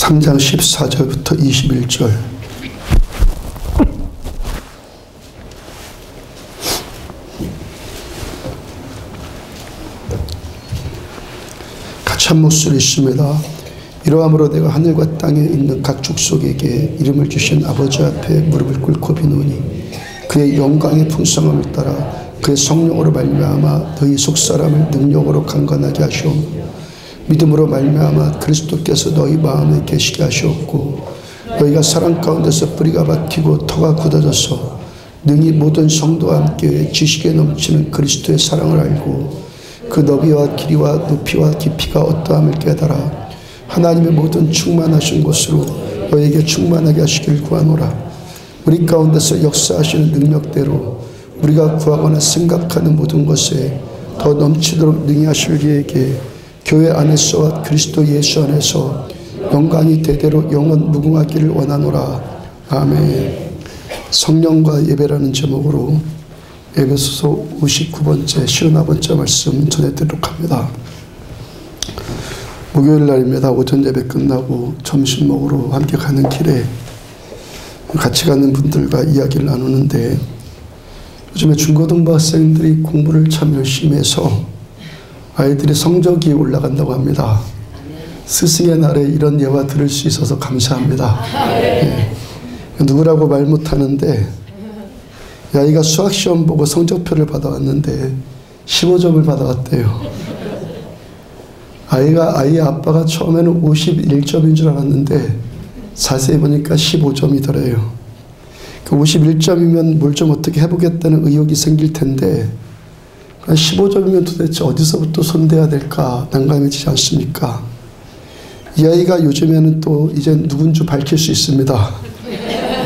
3장 14절부터 21절. 같이 한 목소리 있습니다. 이러함으로 내가 하늘과 땅에 있는 각 족속에게 이름을 주신 아버지 앞에 무릎을 꿇고 비노니 그의 영광의 풍성함을 따라 그의 성령으로 말미암아 너희 속사람을 능력으로 강건하게 하시오. 믿음으로 말미암아 그리스도께서 너희 마음에 계시게 하시었고 너희가 사랑 가운데서 뿌리가 박히고 터가 굳어져서 능히 모든 성도와 함께 지식에 넘치는 그리스도의 사랑을 알고 그 너비와 길이와 높이와 깊이가 어떠함을 깨달아 하나님의 모든 충만하신 것으로 너희에게 충만하게 하시길 구하노라. 우리 가운데서 역사하시는 능력대로 우리가 구하거나 생각하는 모든 것에 더 넘치도록 능히 하실 이에게 교회 안에서와 그리스도 예수 안에서 영광이 대대로 영원 무궁하기를 원하노라. 아멘. 성령과 예배라는 제목으로 에베소서 59번째 51번째 말씀 전해드리도록 합니다. 목요일 날입니다. 오전 예배 끝나고 점심 먹으러 함께 가는 길에 같이 가는 분들과 이야기를 나누는데 요즘에 중고등부 학생들이 공부를 참 열심히 해서 아이들이 성적이 올라간다고 합니다. 스승의 날에 이런 예화 들을 수 있어서 감사합니다. 네. 누구라고 말 못하는데 아이가 수학시험 보고 성적표를 받아왔는데 15점을 받아왔대요. 아이의 아빠가 처음에는 51점인 줄 알았는데 자세히 보니까 15점이더래요. 그 51점이면 뭘 좀 어떻게 해보겠다는 의욕이 생길 텐데 15점이면 도대체 어디서부터 손대야 될까 난감해지지 않습니까? 이 아이가 요즘에는 또 이제 누군지 밝힐 수 있습니다.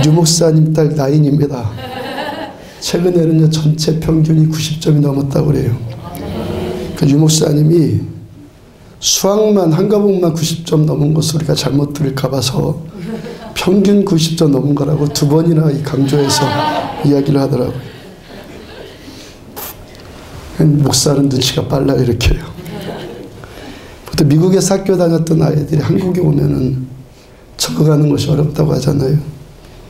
유 목사님 딸 나인입니다. 최근에는요 전체 평균이 90점이 넘었다고 그래요. 그 유 목사님이 수학만 한 과목만 90점 넘은 것을 우리가 잘못 들을까 봐서 평균 90점 넘은 거라고 2번이나 강조해서 이야기를 하더라고요. 목사는 눈치가 빨라 이렇게 해요. 보통 미국에서 학교 다녔던 아이들이 한국에 오면은 적응하는 것이 어렵다고 하잖아요.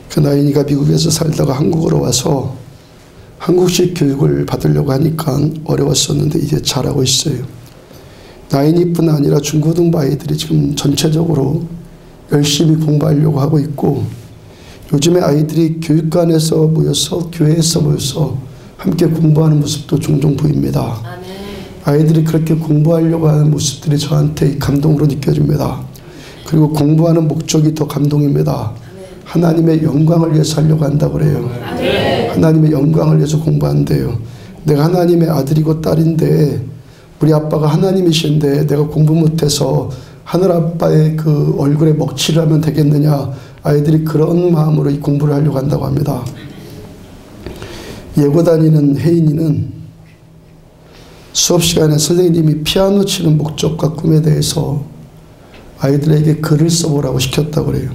그 나인이가 미국에서 살다가 한국으로 와서 한국식 교육을 받으려고 하니까 어려웠었는데 이제 잘하고 있어요. 나인이뿐 아니라 중고등부 아이들이 지금 전체적으로 열심히 공부하려고 하고 있고 요즘에 아이들이 교육관에서 모여서 교회에서 모여서 함께 공부하는 모습도 종종 보입니다. 아이들이 그렇게 공부하려고 하는 모습들이 저한테 감동으로 느껴집니다. 그리고 공부하는 목적이 더 감동입니다. 하나님의 영광을 위해서 하려고 한다고 그래요. 하나님의 영광을 위해서 공부한대요. 내가 하나님의 아들이고 딸인데 우리 아빠가 하나님이신데 내가 공부 못해서 하늘아빠의 그 얼굴에 먹칠을 하면 되겠느냐. 아이들이 그런 마음으로 이 공부를 하려고 한다고 합니다. 예고 다니는 혜인이는 수업 시간에 선생님이 피아노 치는 목적과 꿈에 대해서 아이들에게 글을 써보라고 시켰다고 그래요.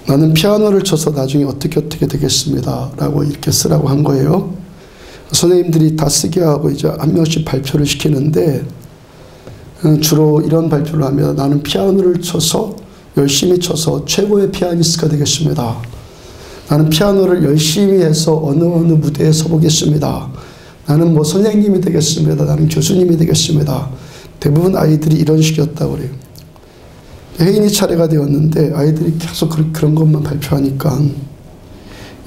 나는 피아노를 쳐서 나중에 어떻게 되겠습니다 라고 이렇게 쓰라고 한 거예요. 선생님들이 다 쓰게 하고 이제 한 명씩 발표를 시키는데 주로 이런 발표를 하면 나는 피아노를 쳐서 열심히 쳐서 최고의 피아니스트가 되겠습니다. 나는 피아노를 열심히 해서 어느 무대에 서보겠습니다. 나는 뭐 선생님이 되겠습니다. 나는 교수님이 되겠습니다. 대부분 아이들이 이런 식이었다고 그래요. 혜인이 차례가 되었는데 아이들이 계속 그런 것만 발표하니까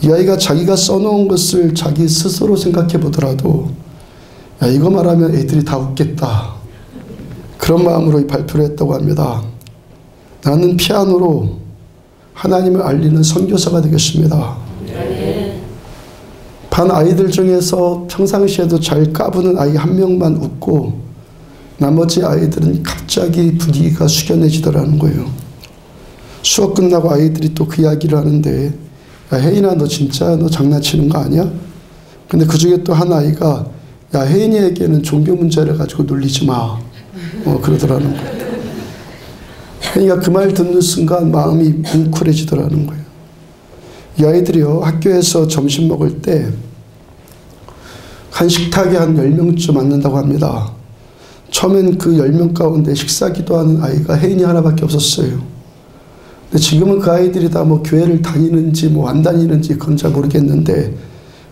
이 아이가 자기가 써놓은 것을 자기 스스로 생각해 보더라도 야 이거 말하면 애들이 다 웃겠다. 그런 마음으로 이 발표를 했다고 합니다. 나는 피아노로 하나님을 알리는 선교사가 되겠습니다. 반 아이들 중에서 평상시에도 잘 까부는 아이 한 명만 웃고 나머지 아이들은 갑자기 분위기가 숙연해지더라는 거예요. 수업 끝나고 아이들이 또 그 이야기를 하는데 야 혜인아 너 진짜 너 장난치는 거 아니야? 근데 그 중에 또 한 아이가 야 혜인이에게는 종교 문제를 가지고 놀리지 마. 그러더라는 거예요. 혜인이가 그 말 듣는 순간 마음이 뭉클해지더라는 거예요. 이 아이들이요 학교에서 점심 먹을 때 한 식탁에 한 10명쯤 앉는다고 합니다. 처음엔 그 10명 가운데 식사 기도하는 아이가 혜인이 하나밖에 없었어요. 지금은 그 아이들이 다 뭐 교회를 다니는지 뭐 안 다니는지 그건 잘 모르겠는데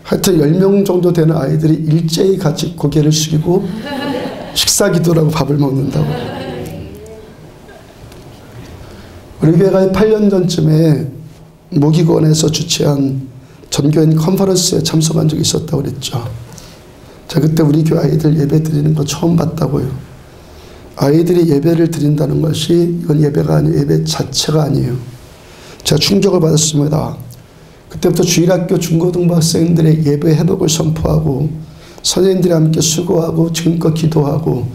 하여튼 10명 정도 되는 아이들이 일제히 같이 고개를 숙이고 식사 기도라고 밥을 먹는다고. 우리 교회가 8년 전쯤에 모기관에서 주최한 전교인 컨퍼런스에 참석한 적이 있었다고 그랬죠. 제가 그때 우리 교회 아이들 예배 드리는 거 처음 봤다고요. 아이들이 예배를 드린다는 것이 이건 예배가 아니에요. 예배 자체가 아니에요. 제가 충격을 받았습니다. 그때부터 주일학교 중고등부 학생들의 예배 회복을 선포하고 선생님들이 함께 수고하고 지금껏 기도하고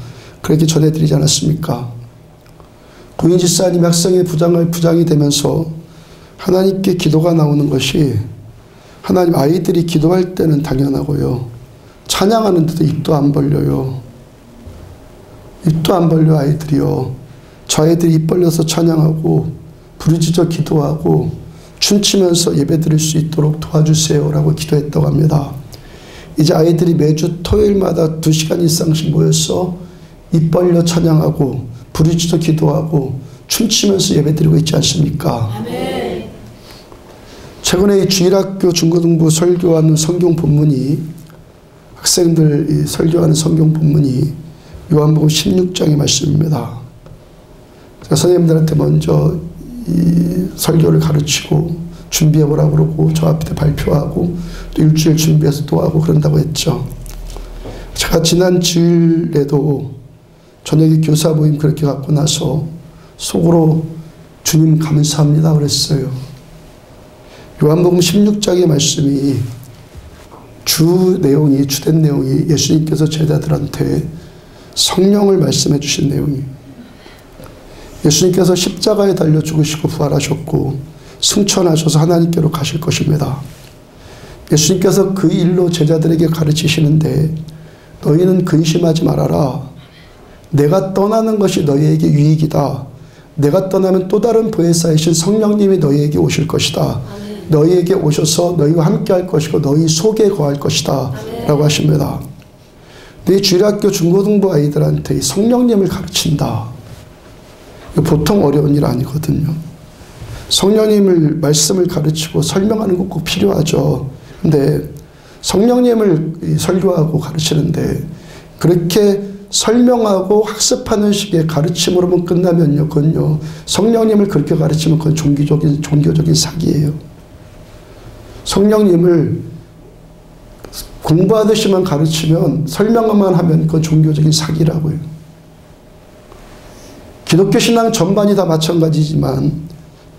그렇게 전해드리지 않았습니까? 구인 집사님이 학생의 부장이 되면서 하나님께 기도가 나오는 것이 하나님 아이들이 기도할 때는 당연하고요. 찬양하는데도 입도 안 벌려요. 입도 안 벌려 아이들이요. 저 아이들이 입 벌려서 찬양하고 부르짖어 기도하고 춤추면서 예배 드릴 수 있도록 도와주세요 라고 기도했다고 합니다. 이제 아이들이 매주 토요일마다 2시간 이상씩 모여서 입 벌려 찬양하고 부르짖어 기도하고 춤추면서 예배 드리고 있지 않습니까? 아멘. 최근에 이 주일학교 중고등부 설교하는 성경 본문이 학생들 설교하는 성경 본문이 요한복음 16장의 말씀입니다. 제가 선생님들한테 먼저 이 설교를 가르치고 준비해보라고 그러고 저 앞에 발표하고 또 일주일 준비해서 또 하고 그런다고 했죠. 제가 지난 주일에도 저녁에 교사 모임 그렇게 갖고 나서 속으로 주님 감사합니다 그랬어요. 요한복음 16장의 말씀이 주된 내용이 예수님께서 제자들한테 성령을 말씀해 주신 내용이에요. 예수님께서 십자가에 달려 죽으시고 부활하셨고 승천하셔서 하나님께로 가실 것입니다. 예수님께서 그 일로 제자들에게 가르치시는데 너희는 근심하지 말아라. 내가 떠나는 것이 너희에게 유익이다. 내가 떠나면 또 다른 보혜사이신 성령님이 너희에게 오실 것이다. 너희에게 오셔서 너희와 함께 할 것이고 너희 속에 거할 것이다 라고 하십니다. 내 주일학교 중고등부 아이들한테 이 성령님을 가르친다. 보통 어려운 일 아니거든요. 성령님을 말씀을 가르치고 설명하는 거 꼭 필요하죠. 근데 성령님을 설교하고 가르치는데 그렇게 설명하고 학습하는 식의 가르침으로만 끝나면요, 그건요, 성령님을 그렇게 가르치면 그건 종교적인 사기예요. 성령님을 공부하듯이만 가르치면 설명만 하면 그건 종교적인 사기라고요. 기독교 신앙 전반이 다 마찬가지지만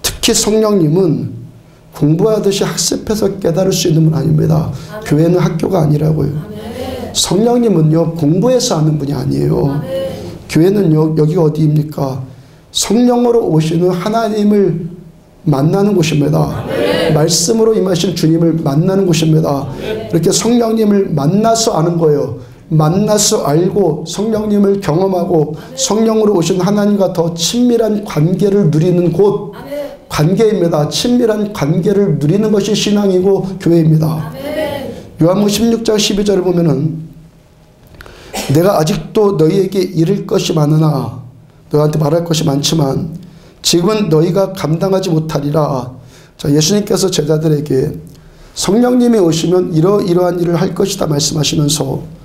특히 성령님은 공부하듯이 학습해서 깨달을 수 있는 분 아닙니다. 아멘. 교회는 학교가 아니라고요. 아멘. 성령님은요 공부해서 하는 분이 아니에요. 아멘. 교회는요 여기가 어디입니까? 성령으로 오시는 하나님을 만나는 곳입니다. 아멘. 말씀으로 임하신 주님을 만나는 곳입니다. 아멘. 이렇게 성령님을 만나서 아는 거예요. 만나서 알고 성령님을 경험하고 성령으로 오신 하나님과 더 친밀한 관계를 누리는 곳, 관계입니다. 친밀한 관계를 누리는 것이 신앙이고 교회입니다. 요한복음 16장 12절을 보면은 내가 아직도 너희에게 이를 것이 많으나 너희한테 말할 것이 많지만 지금은 너희가 감당하지 못하리라. 자, 예수님께서 제자들에게 성령님이 오시면 이러한 일을 할 것이다 말씀하시면서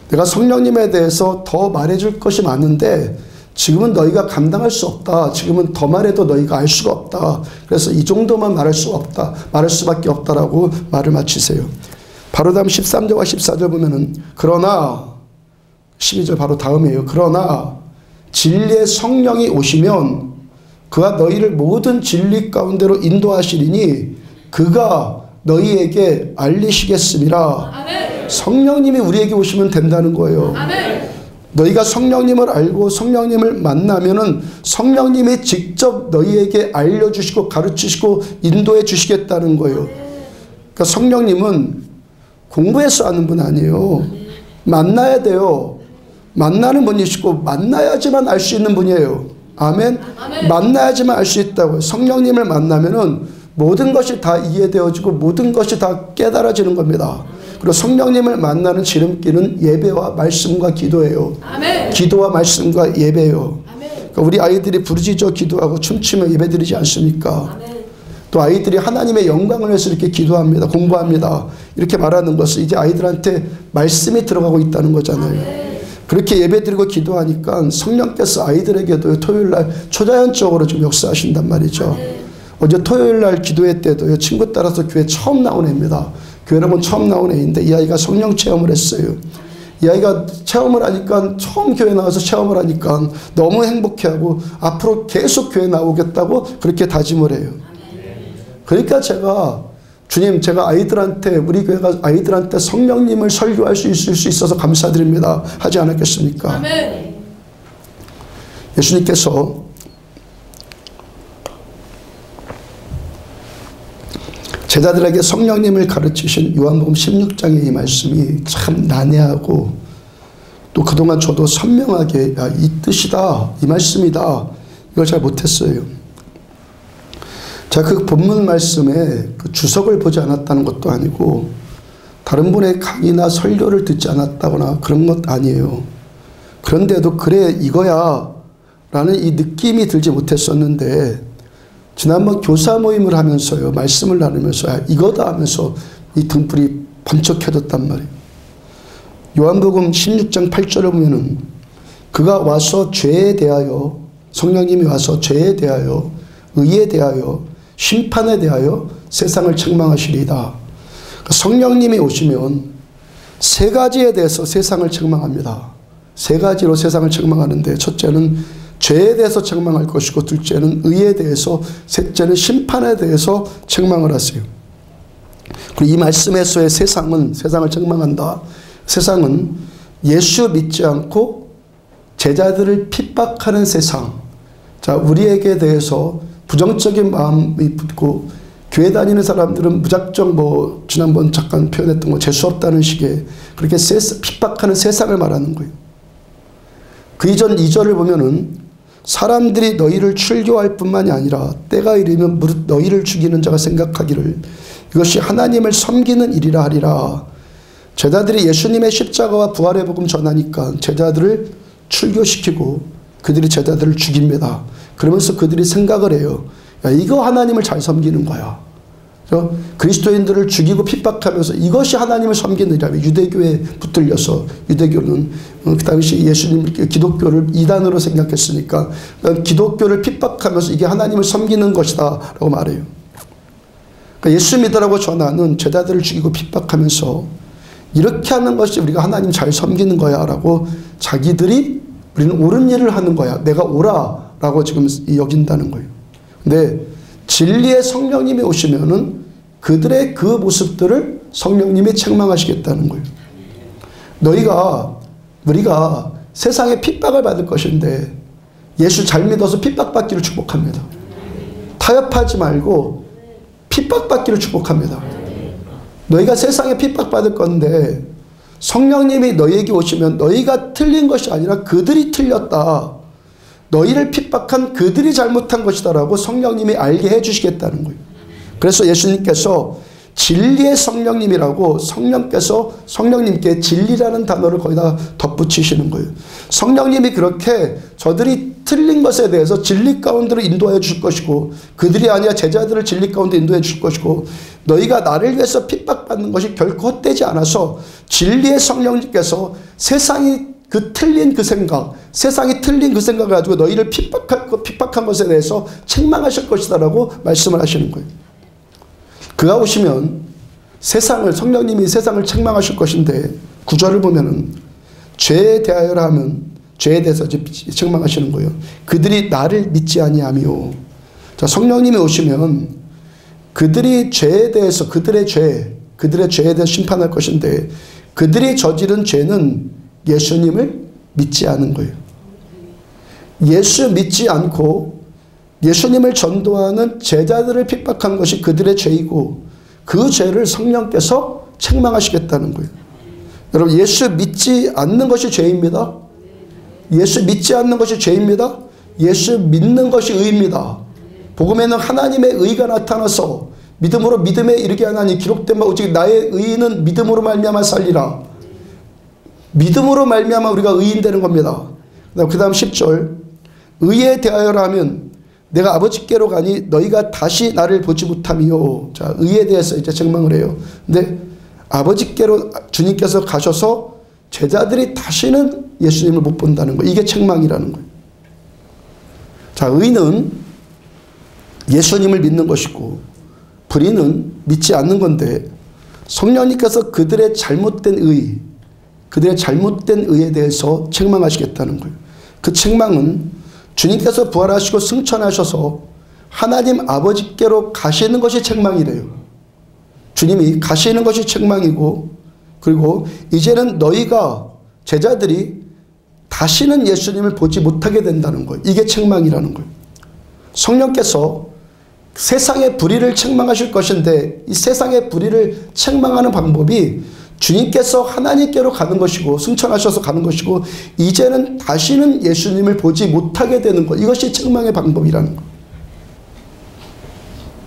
내가 성령님에 대해서 더 말해줄 것이 많은데 지금은 너희가 감당할 수 없다. 지금은 더 말해도 너희가 알 수가 없다. 그래서 이 정도만 말할 수 없다. 말할 수밖에 없다라고 말을 마치세요. 바로 다음 13절과 14절 보면은 그러나 12절 바로 다음이에요. 그러나 진리의 성령이 오시면 그가 너희를 모든 진리 가운데로 인도하시리니 그가 너희에게 알리시겠습니다. 아멘. 성령님이 우리에게 오시면 된다는 거예요. 아멘. 너희가 성령님을 알고 성령님을 만나면은 성령님이 직접 너희에게 알려주시고 가르치시고 인도해 주시겠다는 거예요. 그러니까 성령님은 공부해서 아는 분 아니에요. 만나야 돼요. 만나는 분이시고 만나야지만 알 수 있는 분이에요. 아멘. 아멘. 만나야지만 알 수 있다고요. 성령님을 만나면은 모든 것이 다 이해되어지고 모든 것이 다 깨달아지는 겁니다. 그리고 성령님을 만나는 지름길은 예배와 말씀과 기도예요. 아멘. 기도와 말씀과 예배예요. 아멘. 그러니까 우리 아이들이 부르짖어 기도하고 춤추며 예배드리지 않습니까? 또 아이들이 하나님의 영광을 위해서 이렇게 기도합니다. 공부합니다. 이렇게 말하는 것은 이제 아이들한테 말씀이 들어가고 있다는 거잖아요. 그렇게 예배드리고 기도하니까 성령께서 아이들에게도 토요일날 초자연적으로 좀 역사하신단 말이죠. 어제 토요일날 기도회 때도 친구 따라서 교회 처음 나온 애입니다. 교회를 한번 처음 나온 애인데 이 아이가 성령 체험을 했어요. 이 아이가 체험을 하니까 처음 교회 나와서 체험을 하니까 너무 행복해하고 앞으로 계속 교회 나오겠다고 그렇게 다짐을 해요. 그러니까 주님, 제가 아이들한테, 우리 교회가 아이들한테 성령님을 설교할 수 있을 수 있어서 감사드립니다 하지 않았겠습니까? 아멘. 예수님께서 제자들에게 성령님을 가르치신 요한복음 16장의 이 말씀이 참 난해하고 또 그동안 저도 선명하게 이 뜻이다, 이 말씀이다, 이걸 잘 못했어요. 제가 그 본문 말씀에 그 주석을 보지 않았다는 것도 아니고 다른 분의 강의나 설교를 듣지 않았다거나 그런 것 아니에요. 그런데도 그래 이거야 라는 이 느낌이 들지 못했었는데 지난번 교사 모임을 하면서요, 말씀을 나누면서 이거다 하면서 이 등불이 번쩍해졌단 말이에요. 요한복음 16장 8절을 보면은 그가 와서 죄에 대하여, 성령님이 와서 죄에 대하여, 의에 대하여, 심판에 대하여 세상을 책망하시리이다. 그러니까 성령님이 오시면 세 가지에 대해서 세상을 책망합니다. 세 가지로 세상을 책망하는데 첫째는 죄에 대해서 책망할 것이고 둘째는 의에 대해서, 셋째는 심판에 대해서 책망을 하세요. 그리고 이 말씀에서의 세상을 책망한다. 세상은 예수 믿지 않고 제자들을 핍박하는 세상. 자, 우리에게 대해서 부정적인 마음이 붙고 교회 다니는 사람들은 무작정 지난번 잠깐 표현했던 재수없다는 식의 그렇게 핍박하는 세상을 말하는 거예요. 그 이전 2절을 보면은 사람들이 너희를 출교할 뿐만이 아니라 때가 이르면 무릇 너희를 죽이는 자가 생각하기를 이것이 하나님을 섬기는 일이라 하리라. 제자들이 예수님의 십자가와 부활의 복음 전하니까 제자들을 출교시키고 그들이 제자들을 죽입니다. 그러면서 그들이 생각을 해요. 야, 이거 하나님을 잘 섬기는 거야. 그리스도인들을 죽이고 핍박하면서 이것이 하나님을 섬기는 일이라며 유대교에 붙들려서 유대교는 그 당시 예수님 기독교를 이단으로 생각했으니까 기독교를 핍박하면서 이게 하나님을 섬기는 것이다 라고 말해요. 그러니까 예수 믿으라고 전하는 제자들을 죽이고 핍박하면서 이렇게 하는 것이 우리가 하나님 잘 섬기는 거야 라고 자기들이 우리는 옳은 일을 하는 거야, 내가 옳아 라고 지금 여긴다는 거예요. 근데 진리의 성령님이 오시면은 그들의 그 모습들을 성령님이 책망하시겠다는 거예요. 우리가 세상에 핍박을 받을 것인데 예수 잘 믿어서 핍박받기를 축복합니다. 타협하지 말고 핍박받기를 축복합니다. 너희가 세상에 핍박받을 건데 성령님이 너희에게 오시면 너희가 틀린 것이 아니라 그들이 틀렸다. 너희를 핍박한 그들이 잘못한 것이다 라고 성령님이 알게 해주시겠다는 거예요. 그래서 예수님께서 진리의 성령님이라고 성령님께 진리라는 단어를 거기다 덧붙이시는 거예요. 성령님이 그렇게 저들이 틀린 것에 대해서 진리 가운데로 인도하여 주실 것이고 그들이 아니라 제자들을 진리 가운데 인도해 주실 것이고 너희가 나를 위해서 핍박받는 것이 결코 헛되지 않아서 진리의 성령님께서 세상이 틀린 그 생각, 세상이 틀린 그 생각을 가지고 너희를 핍박한 것에 대해서 책망하실 것이다 라고 말씀을 하시는 거예요. 그가 오시면 성령님이 세상을 책망하실 것인데 9절을 보면은 죄에 대하여라 하면 죄에 대해서 책망하시는 거예요. 그들이 나를 믿지 아니하며. 자, 성령님이 오시면 그들이 죄에 대해서 그들의 죄에 대해서 심판할 것인데 그들이 저지른 죄는 예수님을 믿지 않은 거예요. 예수 믿지 않고 예수님을 전도하는 제자들을 핍박한 것이 그들의 죄이고 그 죄를 성령께서 책망하시겠다는 거예요. 여러분, 예수 믿지 않는 것이 죄입니다. 예수 믿지 않는 것이 죄입니다. 예수 믿는 것이 의입니다. 복음에는 하나님의 의가 나타나서 믿음으로 믿음에 이르게 하나니 기록된 바 오직 나의 의는 믿음으로 말미암아 살리라. 믿음으로 말미암아 우리가 의인 되는 겁니다. 그 다음 10절 의에 대하여라면 내가 아버지께로 가니 너희가 다시 나를 보지 못함이요. 자, 의에 대해서 이제 책망을 해요. 근데 아버지께로 주님께서 가셔서 제자들이 다시는 예수님을 못 본다는 거, 이게 책망이라는 거예요. 자, 의는 예수님을 믿는 것이고 불의는 믿지 않는 건데, 성령님께서 그들의 잘못된 의에 대해서 책망하시겠다는 거예요. 그 책망은 주님께서 부활하시고 승천하셔서 하나님 아버지께로 가시는 것이 책망이래요. 주님이 가시는 것이 책망이고, 그리고 이제는 너희가, 제자들이 다시는 예수님을 보지 못하게 된다는 거예요. 이게 책망이라는 거예요. 성령께서 세상의 불의를 책망하실 것인데, 이 세상의 불의를 책망하는 방법이 주님께서 하나님께로 가는 것이고 승천하셔서 가는 것이고, 이제는 다시는 예수님을 보지 못하게 되는 것, 이것이 책망의 방법이라는 것.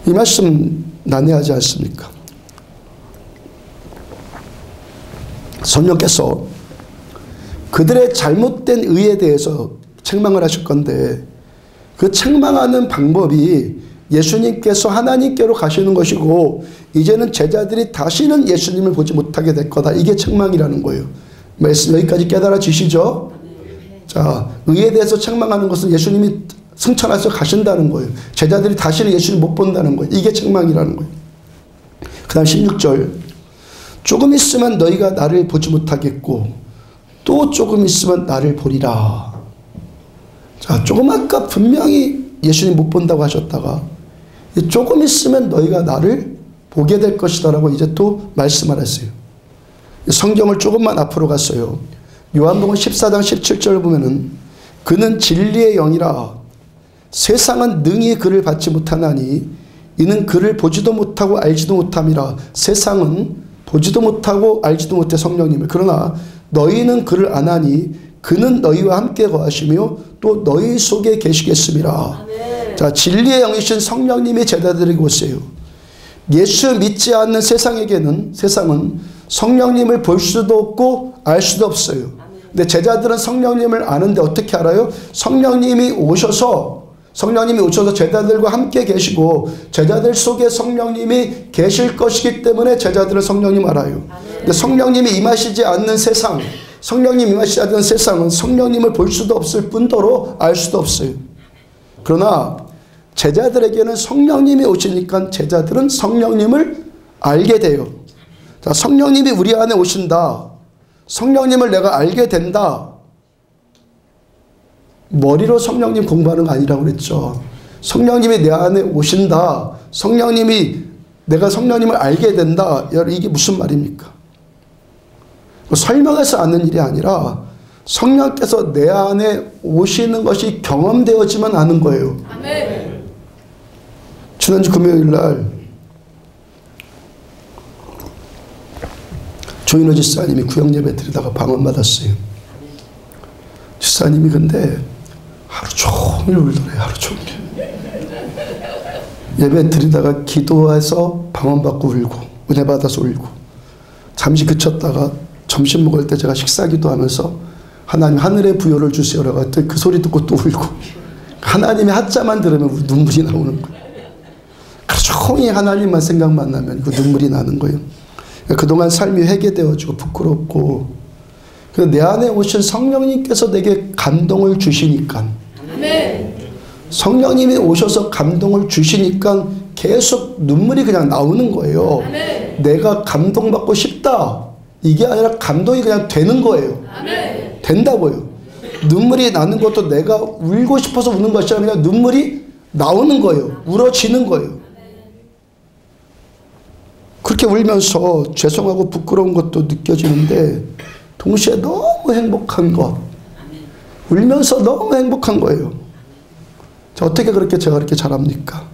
이 말씀 난해하지 않습니까? 성령께서 그들의 잘못된 의에 대해서 책망을 하실 건데, 그 책망하는 방법이 예수님께서 하나님께로 가시는 것이고 이제는 제자들이 다시는 예수님을 보지 못하게 될 거다. 이게 책망이라는 거예요. 여기까지 깨달아지시죠? 자, 의에 대해서 책망하는 것은 예수님이 승천해서 가신다는 거예요. 제자들이 다시는 예수님을 못 본다는 거예요. 이게 책망이라는 거예요. 그 다음 16절, 조금 있으면 너희가 나를 보지 못하겠고 또 조금 있으면 나를 보리라. 자, 조금 아까 분명히 예수님 못 본다고 하셨다가 조금 있으면 너희가 나를 보게 될 것이다 라고 이제 또 말씀을 했어요. 성경을 조금만 앞으로 갔어요. 요한복음 14장 17절 보면은 그는 진리의 영이라 세상은 능히 그를 받지 못하나니 이는 그를 보지도 못하고 알지도 못함이라. 세상은 보지도 못하고 알지도 못해 성령님을. 그러나 너희는 그를 아나니 그는 너희와 함께 거하시며 또 너희 속에 계시겠음이라. 자, 진리의 영이신 성령님이 제자들에게 오세요. 예수 믿지 않는 세상은 성령님을 볼 수도 없고 알 수도 없어요. 근데 제자들은 성령님을 아는데 어떻게 알아요? 성령님이 오셔서 제자들과 함께 계시고 제자들 속에 성령님이 계실 것이기 때문에 제자들은 성령님 알아요. 근데 성령님이 임하시지 않는 세상, 성령님 임하시지 않는 세상은 성령님을 볼 수도 없을 뿐더러 알 수도 없어요. 그러나 제자들에게는 성령님이 오시니까 제자들은 성령님을 알게 돼요. 자, 성령님이 우리 안에 오신다. 성령님을 내가 알게 된다. 머리로 성령님 공부하는 거 아니라고 그랬죠. 성령님이 내 안에 오신다. 내가 성령님을 알게 된다. 이게 무슨 말입니까? 설명해서 아는 일이 아니라 성령께서 내 안에 오시는 것이 경험되어지만 아는 거예요. 아멘. 지난주 금요일 날 조인호 지사님이 구역예배 드리다가 방언받았어요. 지사님이 근데 하루 종일 울더래요. 하루 종일. 예배 드리다가 기도해서 방언받고 울고 은혜 받아서 울고 잠시 그쳤다가 점심 먹을 때 제가 식사 기도하면서 하나님 하늘의 부여를 주시오라고 했더니 그 소리 듣고 또 울고, 하나님의 하자만 들으면 눈물이 나오는 거예요. 종일 하나님만 생각만 나면 그 눈물이 나는 거예요. 그동안 삶이 회개되어지고 부끄럽고, 내 안에 오신 성령님께서 내게 감동을 주시니까, 성령님이 오셔서 감동을 주시니까 계속 눈물이 그냥 나오는 거예요. 내가 감동받고 싶다, 이게 아니라 감동이 그냥 되는 거예요. 된다고요. 눈물이 나는 것도 내가 울고 싶어서 우는 것이 아니라 눈물이 나오는 거예요. 울어지는 거예요. 그렇게 울면서 죄송하고 부끄러운 것도 느껴지는데 동시에 너무 행복한 것, 울면서 너무 행복한 거예요. 자, 어떻게 제가 그렇게 잘합니까?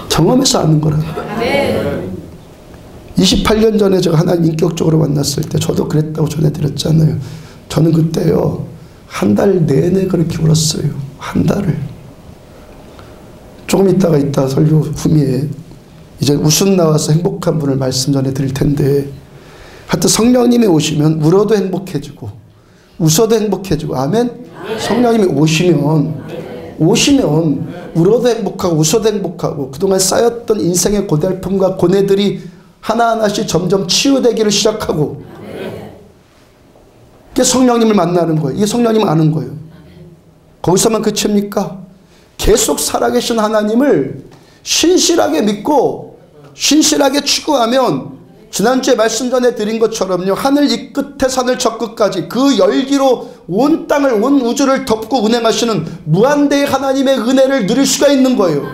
경험해서 아는 거라고. 28년 전에 제가 하나님 인격적으로 만났을 때 저도 그랬다고 전해드렸잖아요. 저는 그때요, 한 달 내내 그렇게 울었어요. 한 달을. 조금 이따 설교 후미에 이제 웃음 나와서 행복한 분을 말씀 전해 드릴 텐데, 하여튼 성령님이 오시면 울어도 행복해지고 웃어도 행복해지고. 아멘. 성령님이 오시면 울어도 행복하고 웃어도 행복하고 그동안 쌓였던 인생의 고달픔과 고뇌들이 하나하나씩 점점 치유되기를 시작하고. 이게 성령님을 만나는 거예요. 이게 성령님을 아는 거예요. 거기서만 그칩니까? 계속 살아계신 하나님을 신실하게 믿고 신실하게 추구하면 지난주에 말씀 전에 드린 것처럼요, 하늘 이 끝에 산을 저 끝까지 그 열기로 온 땅을 온 우주를 덮고 운행하시는 무한대의 하나님의 은혜를 누릴 수가 있는 거예요.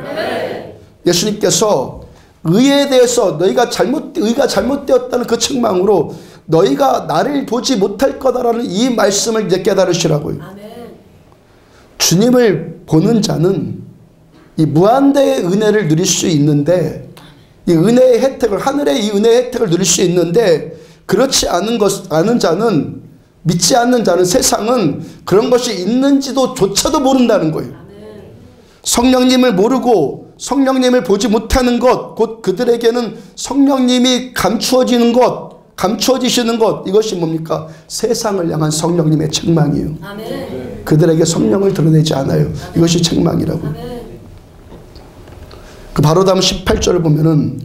예수님께서 의에 대해서 의가 잘못되었다는 그 책망으로 너희가 나를 보지 못할 거다라는 이 말씀을 이제 깨달으시라고요. 주님을 보는 자는 이 무한대의 은혜를 누릴 수 있는데, 이 은혜의 혜택을, 하늘의 이 은혜의 혜택을 누릴 수 있는데, 그렇지 않은 자는, 믿지 않는 자는, 세상은 그런 것이 있는지도 조차도 모른다는 거예요. 성령님을 모르고 성령님을 보지 못하는 것, 곧 그들에게는 성령님이 감추어지는 것, 감추어지시는 것, 이것이 뭡니까? 세상을 향한 성령님의 책망이에요. 아멘. 그들에게 성령을 드러내지 않아요. 이것이 책망이라고. 그 바로 다음 18절을 보면은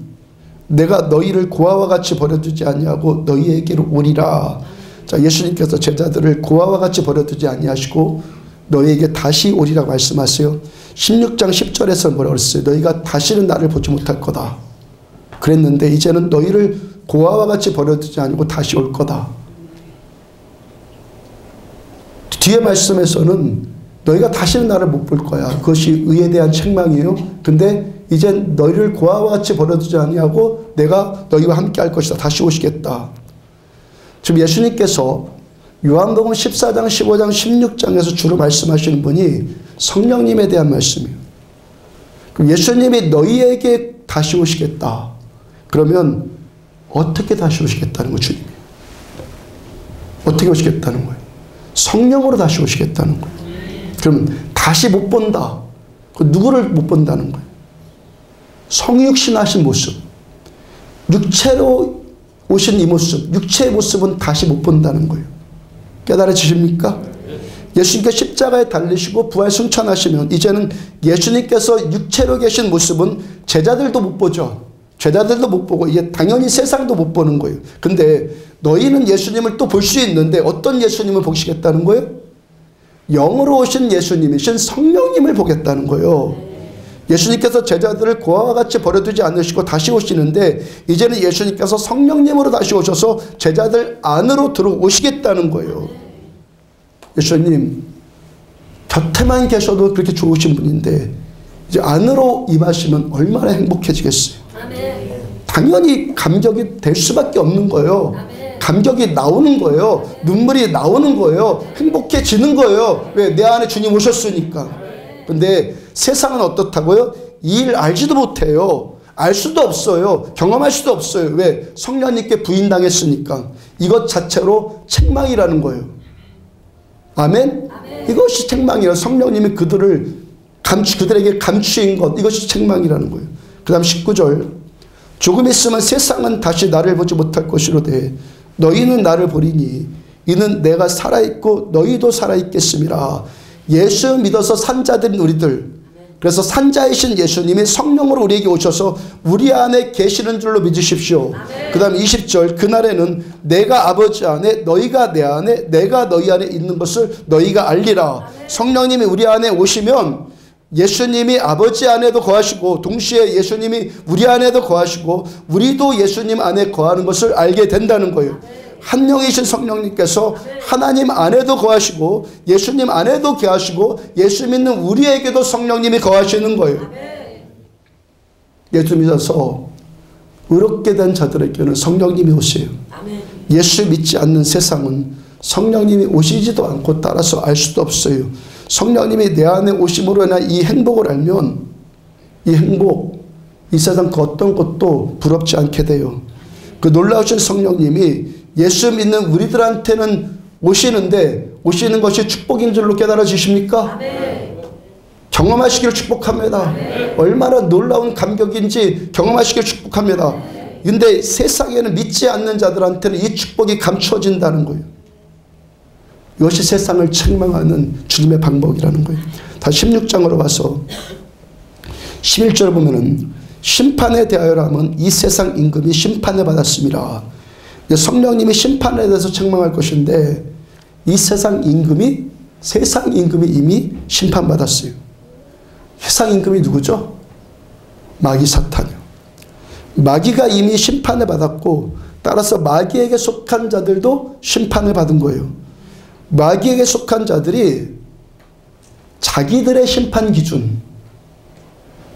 내가 너희를 고아와 같이 버려두지 아니하고 너희에게로 오리라. 자, 예수님께서 제자들을 고아와 같이 버려두지 아니하시고 너희에게 다시 오리라고 말씀하세요. 16장 10절에서 뭐라고 그랬어요? 너희가 다시는 나를 보지 못할 거다 그랬는데 이제는 너희를 고아와 같이 버려두지 아니고 다시 올 거다. 뒤에 말씀에서는 너희가 다시는 나를 못 볼 거야. 그것이 의에 대한 책망이에요. 근데 이젠 너희를 고아와 같이 버려두지 아니하고 내가 너희와 함께 할 것이다. 다시 오시겠다. 지금 예수님께서 요한복음 14장, 15장, 16장에서 주로 말씀하시는 분이 성령님에 대한 말씀이에요. 그럼 예수님이 너희에게 다시 오시겠다. 그러면 어떻게 다시 오시겠다는 거예요, 주님이? 어떻게 오시겠다는 거예요? 성령으로 다시 오시겠다는 거예요. 그럼 다시 못 본다. 그 누구를 못 본다는 거예요? 성육신하신 모습, 육체로 오신 이 모습, 육체의 모습은 다시 못 본다는 거예요. 깨달아지십니까? 예수님께서 십자가에 달리시고 부활 승천하시면 이제는 예수님께서 육체로 계신 모습은 제자들도 못 보죠. 제자들도 못 보고 이게 당연히 세상도 못 보는 거예요. 근데 너희는 예수님을 또 볼 수 있는데 어떤 예수님을 보시겠다는 거예요? 영으로 오신 예수님이신 성령님을 보겠다는 거예요. 예수님께서 제자들을 고아와 같이 버려두지 않으시고 다시 오시는데 이제는 예수님께서 성령님으로 다시 오셔서 제자들 안으로 들어오시겠다는 거예요. 예수님 곁에만 계셔도 그렇게 좋으신 분인데 이제 안으로 임하시면 얼마나 행복해지겠어요. 당연히 감격이 될 수밖에 없는 거예요. 감격이 나오는 거예요. 눈물이 나오는 거예요. 행복해지는 거예요. 왜? 내 안에 주님 오셨으니까. 근데 세상은 어떻다고요? 이 일 알지도 못해요. 알 수도 없어요. 경험할 수도 없어요. 왜? 성령님께 부인당했으니까. 이것 자체로 책망이라는 거예요. 아멘? 이것이 책망이에요. 성령님이 그들에게 감추인 것, 이것이 책망이라는 거예요. 그 다음 19절. 조금 있으면 세상은 다시 나를 보지 못할 것이로되 너희는 나를 보리니 이는 내가 살아있고 너희도 살아있겠음이라. 예수 믿어서 산자들인 우리들, 그래서 산자이신 예수님이 성령으로 우리에게 오셔서 우리 안에 계시는 줄로 믿으십시오. 그 다음 20절. 그날에는 내가 아버지 안에 너희가 내 안에 내가 너희 안에 있는 것을 너희가 알리라. 성령님이 우리 안에 오시면 예수님이 아버지 안에도 거하시고 동시에 예수님이 우리 안에도 거하시고 우리도 예수님 안에 거하는 것을 알게 된다는 거예요. 한 영이신 성령님께서 하나님 안에도 거하시고 예수님 안에도 거하시고 예수 믿는 우리에게도 성령님이 거하시는 거예요. 예수 믿어서 의롭게 된 자들에게는 성령님이 오세요. 예수 믿지 않는 세상은 성령님이 오시지도 않고 따라서 알 수도 없어요. 성령님이 내 안에 오심으로 인한 이 행복을 알면 이 행복, 이 세상 그 어떤 것도 부럽지 않게 돼요. 그 놀라우신 성령님이 예수 믿는 우리들한테는 오시는데 오시는 것이 축복인 줄로 깨달아지십니까? 경험하시기를 축복합니다. 얼마나 놀라운 감격인지 경험하시기를 축복합니다. 근데 세상에는 믿지 않는 자들한테는 이 축복이 감추어진다는 거예요. 이것이 세상을 책망하는 주님의 방법이라는 거예요. 다시 16장으로 와서 11절을 보면은 심판에 대하여라면 이 세상 임금이 심판을 받았습니다. 성령님이 심판에 대해서 책망할 것인데 이 세상 임금이 이미 심판받았어요. 세상 임금이 누구죠? 마귀 사탄이요. 마귀가 이미 심판을 받았고 따라서 마귀에게 속한 자들도 심판을 받은 거예요. 마귀에게 속한 자들이 자기들의 심판 기준,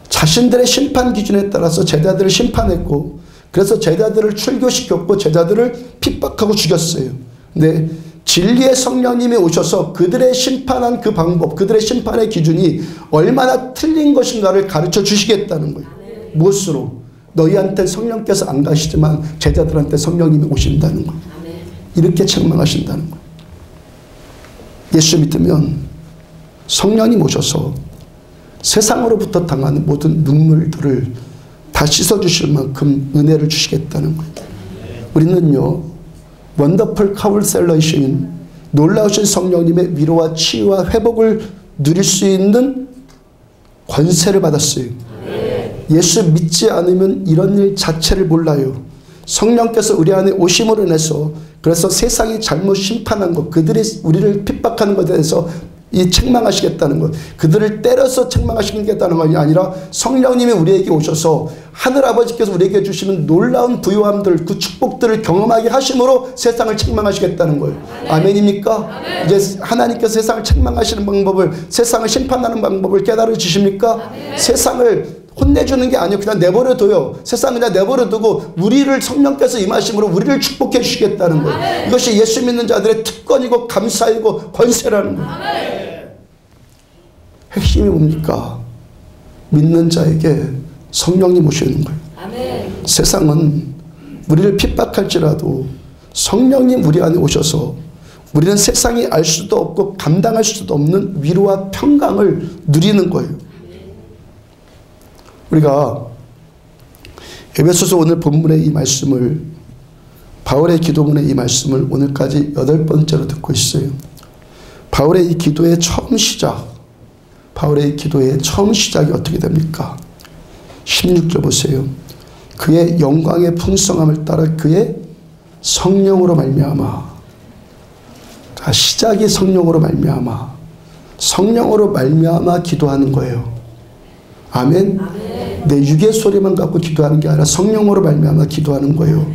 자신들의 심판 기준에 따라서 제자들을 심판했고 그래서 제자들을 출교시켰고 제자들을 핍박하고 죽였어요. 근데 진리의 성령님이 오셔서 그들의 심판한 그 방법, 그들의 심판의 기준이 얼마나 틀린 것인가를 가르쳐 주시겠다는 거예요. 무엇으로? 너희한테 성령께서 안 가시지만 제자들한테 성령님이 오신다는 거예요. 이렇게 책망하신다는 거예요. 예수 믿으면 성령님 오셔서 세상으로부터 당하는 모든 눈물들을 다 씻어주실 만큼 은혜를 주시겠다는 거예요. 우리는요, 원더풀 카운셀러이신 놀라우신 성령님의 위로와 치유와 회복을 누릴 수 있는 권세를 받았어요. 예수 믿지 않으면 이런 일 자체를 몰라요. 성령께서 우리 안에 오심으로 인해서 그래서 세상이 잘못 심판한 것, 그들이 우리를 핍박하는 것에 대해서 이 책망하시겠다는 것, 그들을 때려서 책망하시겠다는 것이 아니라 성령님이 우리에게 오셔서 하늘아버지께서 우리에게 주시는 놀라운 부요함들, 그 축복들을 경험하게 하심으로 세상을 책망하시겠다는 거예요. 아멘입니까? 아멘. 이제 하나님께서 세상을 책망하시는 방법을, 세상을 심판하는 방법을 깨달아 주십니까? 아멘. 세상을 혼내주는 게 아니고 그냥 내버려둬요. 세상 그냥 내버려두고 우리를 성령께서 임하심으로 우리를 축복해 주시겠다는 거예요. 아멘. 이것이 예수 믿는 자들의 특권이고 감사이고 권세라는 거예요. 아멘. 핵심이 뭡니까? 믿는 자에게 성령님 오시는 거예요. 아멘. 세상은 우리를 핍박할지라도 성령님 우리 안에 오셔서 우리는 세상이 알 수도 없고 감당할 수도 없는 위로와 평강을 누리는 거예요. 우리가 에베소서 오늘 본문의 이 말씀을, 바울의 기도문의 이 말씀을 오늘까지 8번째로 듣고 있어요. 바울의 이 기도의 처음 시작, 바울의 이 기도의 처음 시작이 어떻게 됩니까? 16절 보세요. 그의 영광의 풍성함을 따라 그의 성령으로 말미암아. 자, 시작이 성령으로 말미암아. 성령으로 말미암아 기도하는 거예요. 아멘. 아멘. 내 육의 소리만 갖고 기도하는 게 아니라 성령으로 말미암아 기도하는 거예요.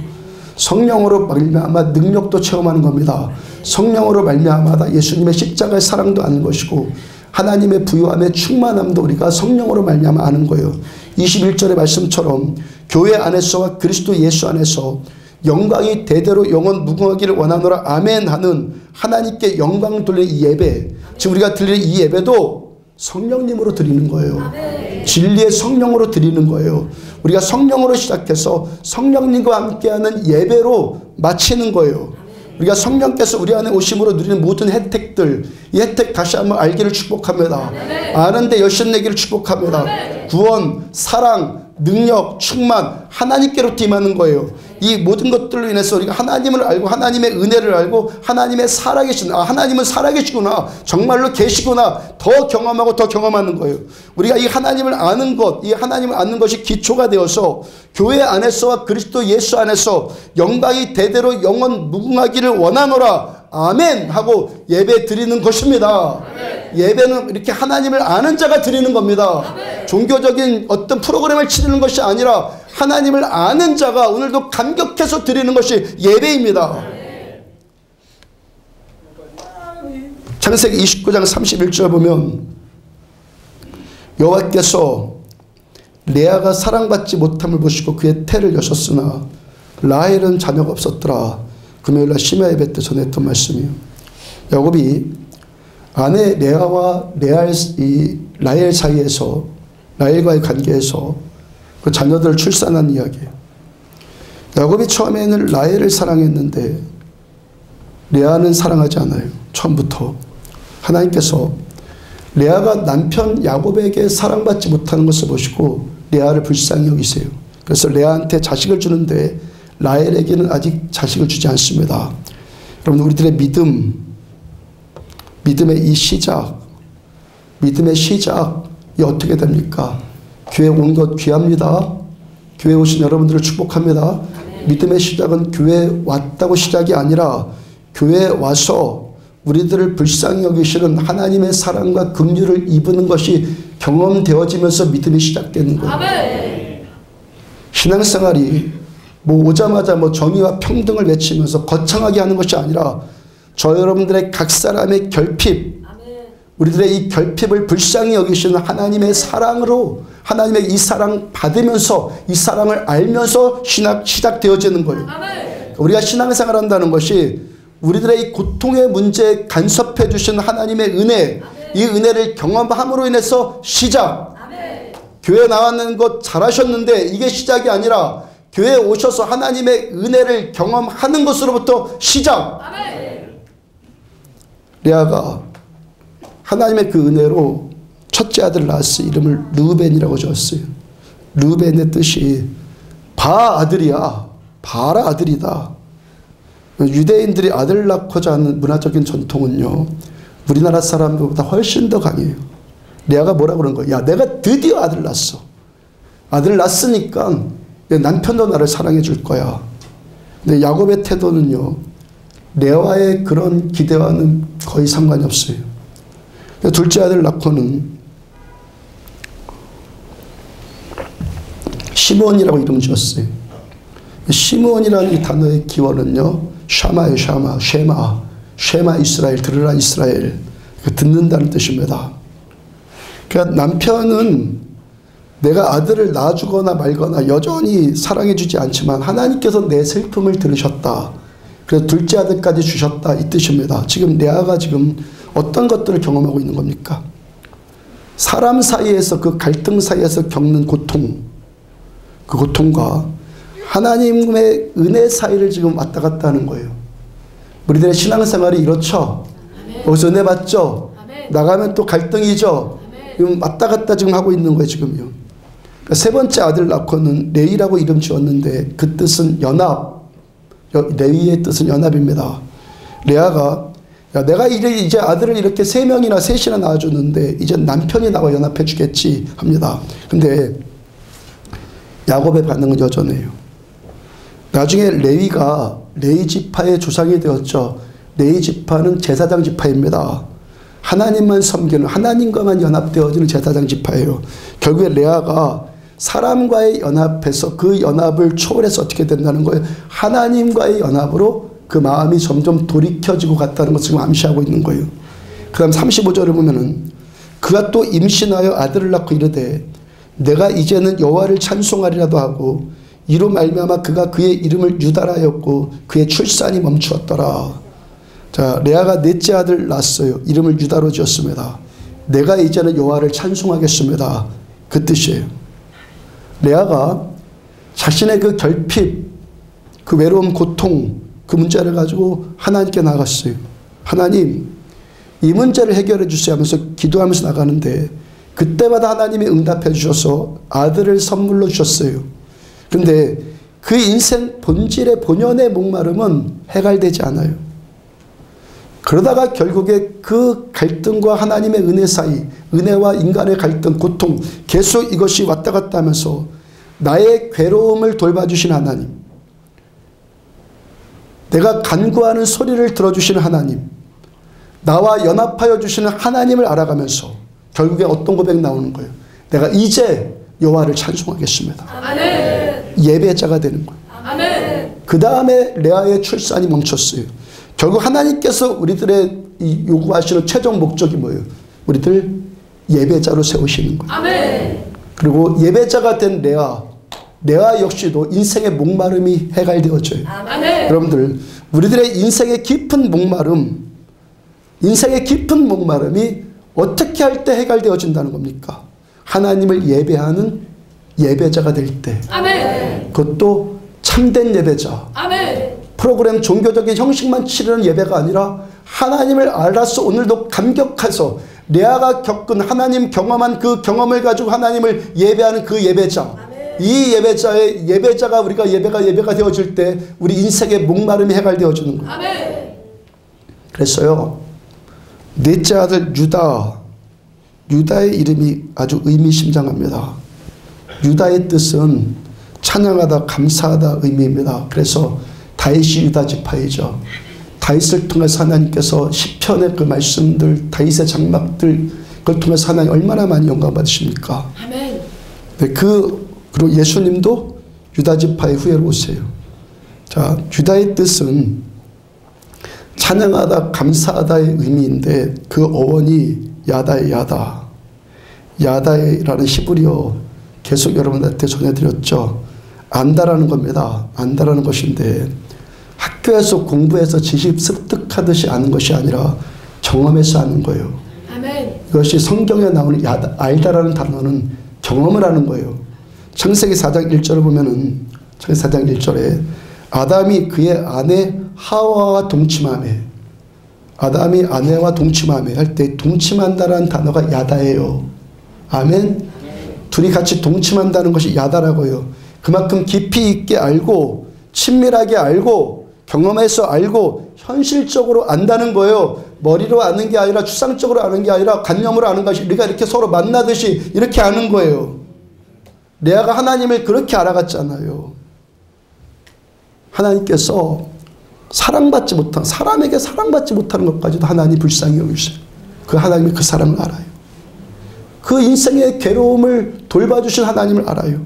성령으로 말미암아 능력도 체험하는 겁니다. 성령으로 말미암아 예수님의 십자가의 사랑도 아는 것이고 하나님의 부요함의 충만함도 우리가 성령으로 말미암아 아는 거예요. 21절의 말씀처럼 교회 안에서와 그리스도 예수 안에서 영광이 대대로 영원 무궁하기를 원하노라 아멘 하는 하나님께 영광을 돌리는 이 예배, 지금 우리가 드리는 이 예배도 성령님으로 드리는 거예요. 아멘. 진리의 성령으로 드리는 거예요. 우리가 성령으로 시작해서 성령님과 함께하는 예배로 마치는 거예요. 아멘. 우리가 성령께서 우리 안에 오심으로 누리는 모든 혜택들, 이 혜택 다시 한번 알기를 축복합니다. 아멘. 아는데 열심 내기를 축복합니다. 아멘. 구원, 사랑, 능력, 충만, 하나님께로부터 임하는 거예요. 이 모든 것들로 인해서 우리가 하나님을 알고 하나님의 은혜를 알고 하나님의 살아계신, 하나님은 살아계시구나, 정말로 계시구나, 더 경험하고 더 경험하는 거예요. 우리가 이 하나님을 아는 것, 이 하나님을 아는 것이 기초가 되어서 교회 안에서와 그리스도 예수 안에서 영광이 대대로 영원 무궁하기를 원하노라 아멘 하고 예배 드리는 것입니다. 아멘. 예배는 이렇게 하나님을 아는 자가 드리는 겁니다. 아멘. 종교적인 어떤 프로그램을 치르는 것이 아니라 하나님을 아는 자가 오늘도 감격해서 드리는 것이 예배입니다. 아멘. 창세기 29장 31절 보면 여호와께서 레아가 사랑받지 못함을 보시고 그의 태를 여셨으나 라헬은 자녀가 없었더라. 금요일날 심야 예배 때 전했던 말씀이에요. 야곱이 아내 레아와 라헬 사이에서, 라헬과의 관계에서 그 자녀들을 출산한 이야기예요. 야곱이 처음에는 라헬을 사랑했는데 레아는 사랑하지 않아요. 처음부터. 하나님께서 레아가 남편 야곱에게 사랑받지 못하는 것을 보시고 레아를 불쌍히 여기세요. 그래서 레아한테 자식을 주는데 라헬에게는 아직 자식을 주지 않습니다. 여러분, 우리들의 믿음, 믿음의 이 시작, 믿음의 시작이 어떻게 됩니까? 교회 온 것 귀합니다. 교회 오신 여러분들을 축복합니다. 믿음의 시작은 교회에 왔다고 시작이 아니라 교회에 와서 우리들을 불쌍히 여기시는 하나님의 사랑과 긍휼을 입는 것이 경험되어지면서 믿음이 시작되는 거예요. 아멘. 신앙생활이 뭐 오자마자 뭐 정의와 평등을 외치면서 거창하게 하는 것이 아니라 저 여러분들의 각 사람의 결핍, 우리들의 이 결핍을 불쌍히 여기시는 하나님의 사랑으로 하나님의 이 사랑 받으면서 이 사랑을 알면서 시작되어지는 거예요. 우리가 신앙생활 한다는 것이 우리들의 이 고통의 문제에 간섭해 주신 하나님의 은혜, 이 은혜를 경험함으로 인해서 시작. 교회 나왔는 것 잘하셨는데 이게 시작이 아니라 교회에 오셔서 하나님의 은혜를 경험하는 것으로부터 시작. 레아가 하나님의 그 은혜로 첫째 아들을 낳았어요. 이름을 르우벤이라고 지었어요. 르우벤의 뜻이 봐 아들이야. 봐라 아들이다. 유대인들이 아들 낳고자 하는 문화적인 전통은요, 우리나라 사람들보다 훨씬 더 강해요. 레아가 뭐라고 그런 거야? 야, 내가 드디어 아들 낳았어. 아들 낳았으니까 남편도 나를 사랑해 줄 거야. 근데 야곱의 태도는요, 레아의 그런 기대와는 거의 상관이 없어요. 둘째 아들 낳고는 시므온이라고 이름 지었어요. 시므온이라는 이 단어의 기원은요, 샤마예요. 쉐마 이스라엘, 들으라 이스라엘. 듣는다는 뜻입니다. 그러니까 남편은 내가 아들을 낳아주거나 말거나 여전히 사랑해주지 않지만 하나님께서 내 슬픔을 들으셨다. 그래서 둘째 아들까지 주셨다, 이 뜻입니다. 지금 레아가 지금 어떤 것들을 경험하고 있는 겁니까? 사람 사이에서 그 갈등 사이에서 겪는 고통, 그 고통과 하나님의 은혜 사이를 지금 왔다 갔다 하는 거예요. 우리들의 신앙생활이 이렇죠. 여기서 은혜 받죠. 나가면 또 갈등이죠. 지금 왔다 갔다 지금 하고 있는 거예요, 지금요. 그러니까 세 번째 아들 낳고는 레위라고 이름 지었는데 그 뜻은 연합. 레위의 뜻은 연합입니다. 레아가 야, 내가 이제 아들을 이렇게 세 명이나 셋이나 낳아줬는데 이제 남편이 나와 연합해 주겠지 합니다. 근데 야곱의 반응은 여전해요. 나중에 레위가 레위 지파의 조상이 되었죠. 레위 지파는 제사장 지파입니다. 하나님만 섬기는, 하나님과만 연합되어지는 제사장 지파예요. 결국에 레아가 사람과의 연합해서 그 연합을 초월해서 어떻게 된다는 거예요? 하나님과의 연합으로 그 마음이 점점 돌이켜지고 갔다는 것을 지금 암시하고 있는 거예요. 그 다음 35절을 보면은 그가 또 임신하여 아들을 낳고 이르되 내가 이제는 여호와를 찬송하리라도 하고 이로 말미암아 그가 그의 이름을 유다라 하였고 그의 출산이 멈추었더라. 자, 레아가 넷째 아들 낳았어요. 이름을 유다로 지었습니다. 내가 이제는 여호와를 찬송하겠습니다. 그 뜻이에요. 레아가 자신의 그 결핍, 그 외로움, 고통, 그 문제를 가지고 하나님께 나갔어요. 하나님, 이 문제를 해결해 주세요 하면서 기도하면서 나가는데 그때마다 하나님이 응답해 주셔서 아들을 선물로 주셨어요. 그런데 그 인생 본질의 본연의 목마름은 해결되지 않아요. 그러다가 결국에 그 갈등과 하나님의 은혜 사이, 은혜와 인간의 갈등, 고통, 계속 이것이 왔다 갔다 하면서 나의 괴로움을 돌봐주신 하나님, 내가 간구하는 소리를 들어주시는 하나님, 나와 연합하여 주시는 하나님을 알아가면서 결국에 어떤 고백 나오는 거예요? 내가 이제 여호와를 찬송하겠습니다. 아멘. 예배자가 되는 거예요. 아멘. 그 다음에 레아의 출산이 멈췄어요. 결국 하나님께서 우리들의 요구하시는 최종 목적이 뭐예요? 우리들 예배자로 세우시는 거예요. 아멘. 그리고 예배자가 된 레아 역시도 인생의 목마름이 해결되어져요. 아멘. 여러분들, 우리들의 인생의 깊은 목마름이 어떻게 할 때 해결되어진다는 겁니까? 하나님을 예배하는 예배자가 될 때. 아멘. 그것도 참된 예배자. 아멘. 프로그램 종교적인 형식만 치르는 예배가 아니라 하나님을 알아서 오늘도 감격해서 레아가 겪은 하나님 경험한 그 경험을 가지고 하나님을 예배하는 그 예배자. 아멘. 이 예배자가 우리가 예배가 되어질 때 우리 인생의 목마름이 해결되어지는 거예요. 아멘. 그랬어요. 넷째 아들 유다. 유다의 이름이 아주 의미심장합니다. 유다의 뜻은 찬양하다, 감사하다 의미입니다. 그래서 다윗이 유다 지파이죠. 다윗을 통해서 하나님께서 시편의 그 말씀들, 다윗의 장막들, 그걸 통해서 하나님 얼마나 많이 영광 받으십니까? 아멘. 네, 그리고 예수님도 유다 지파의 후예로 오세요. 자, 유다의 뜻은 찬양하다, 감사하다의 의미인데 그 어원이 야다의 야다. 야다라는 히브리어 계속 여러분들한테 전해드렸죠. 안다라는 겁니다. 안다라는 것인데 학교에서 공부해서 지식 습득하듯이 아는 것이 아니라 경험해서 아는 거예요. 아멘. 이것이 성경에 나오는 야다, 알다라는 단어는 경험을 하는 거예요. 창세기 4장 1절을 보면은 창세기 4장 1절에 아담이 그의 아내 하와와 동침하며, 아담이 아내와 동침하며 할 때 동침한다라는 단어가 야다예요. 아멘. 둘이 같이 동침한다는 것이 야다라고요. 그만큼 깊이 있게 알고 친밀하게 알고 경험해서 알고 현실적으로 안다는 거예요. 머리로 아는 게 아니라 추상적으로 아는 게 아니라 관념으로 아는 것이, 우리가 이렇게 서로 만나듯이 이렇게 아는 거예요. 레아가 하나님을 그렇게 알아갔잖아요. 하나님께서 사랑받지 못한, 사람에게 사랑받지 못하는 것까지도 하나님 불쌍히 여기세요. 그 하나님이 그 사랑을 알아요. 그 인생의 괴로움을 돌봐주신 하나님을 알아요.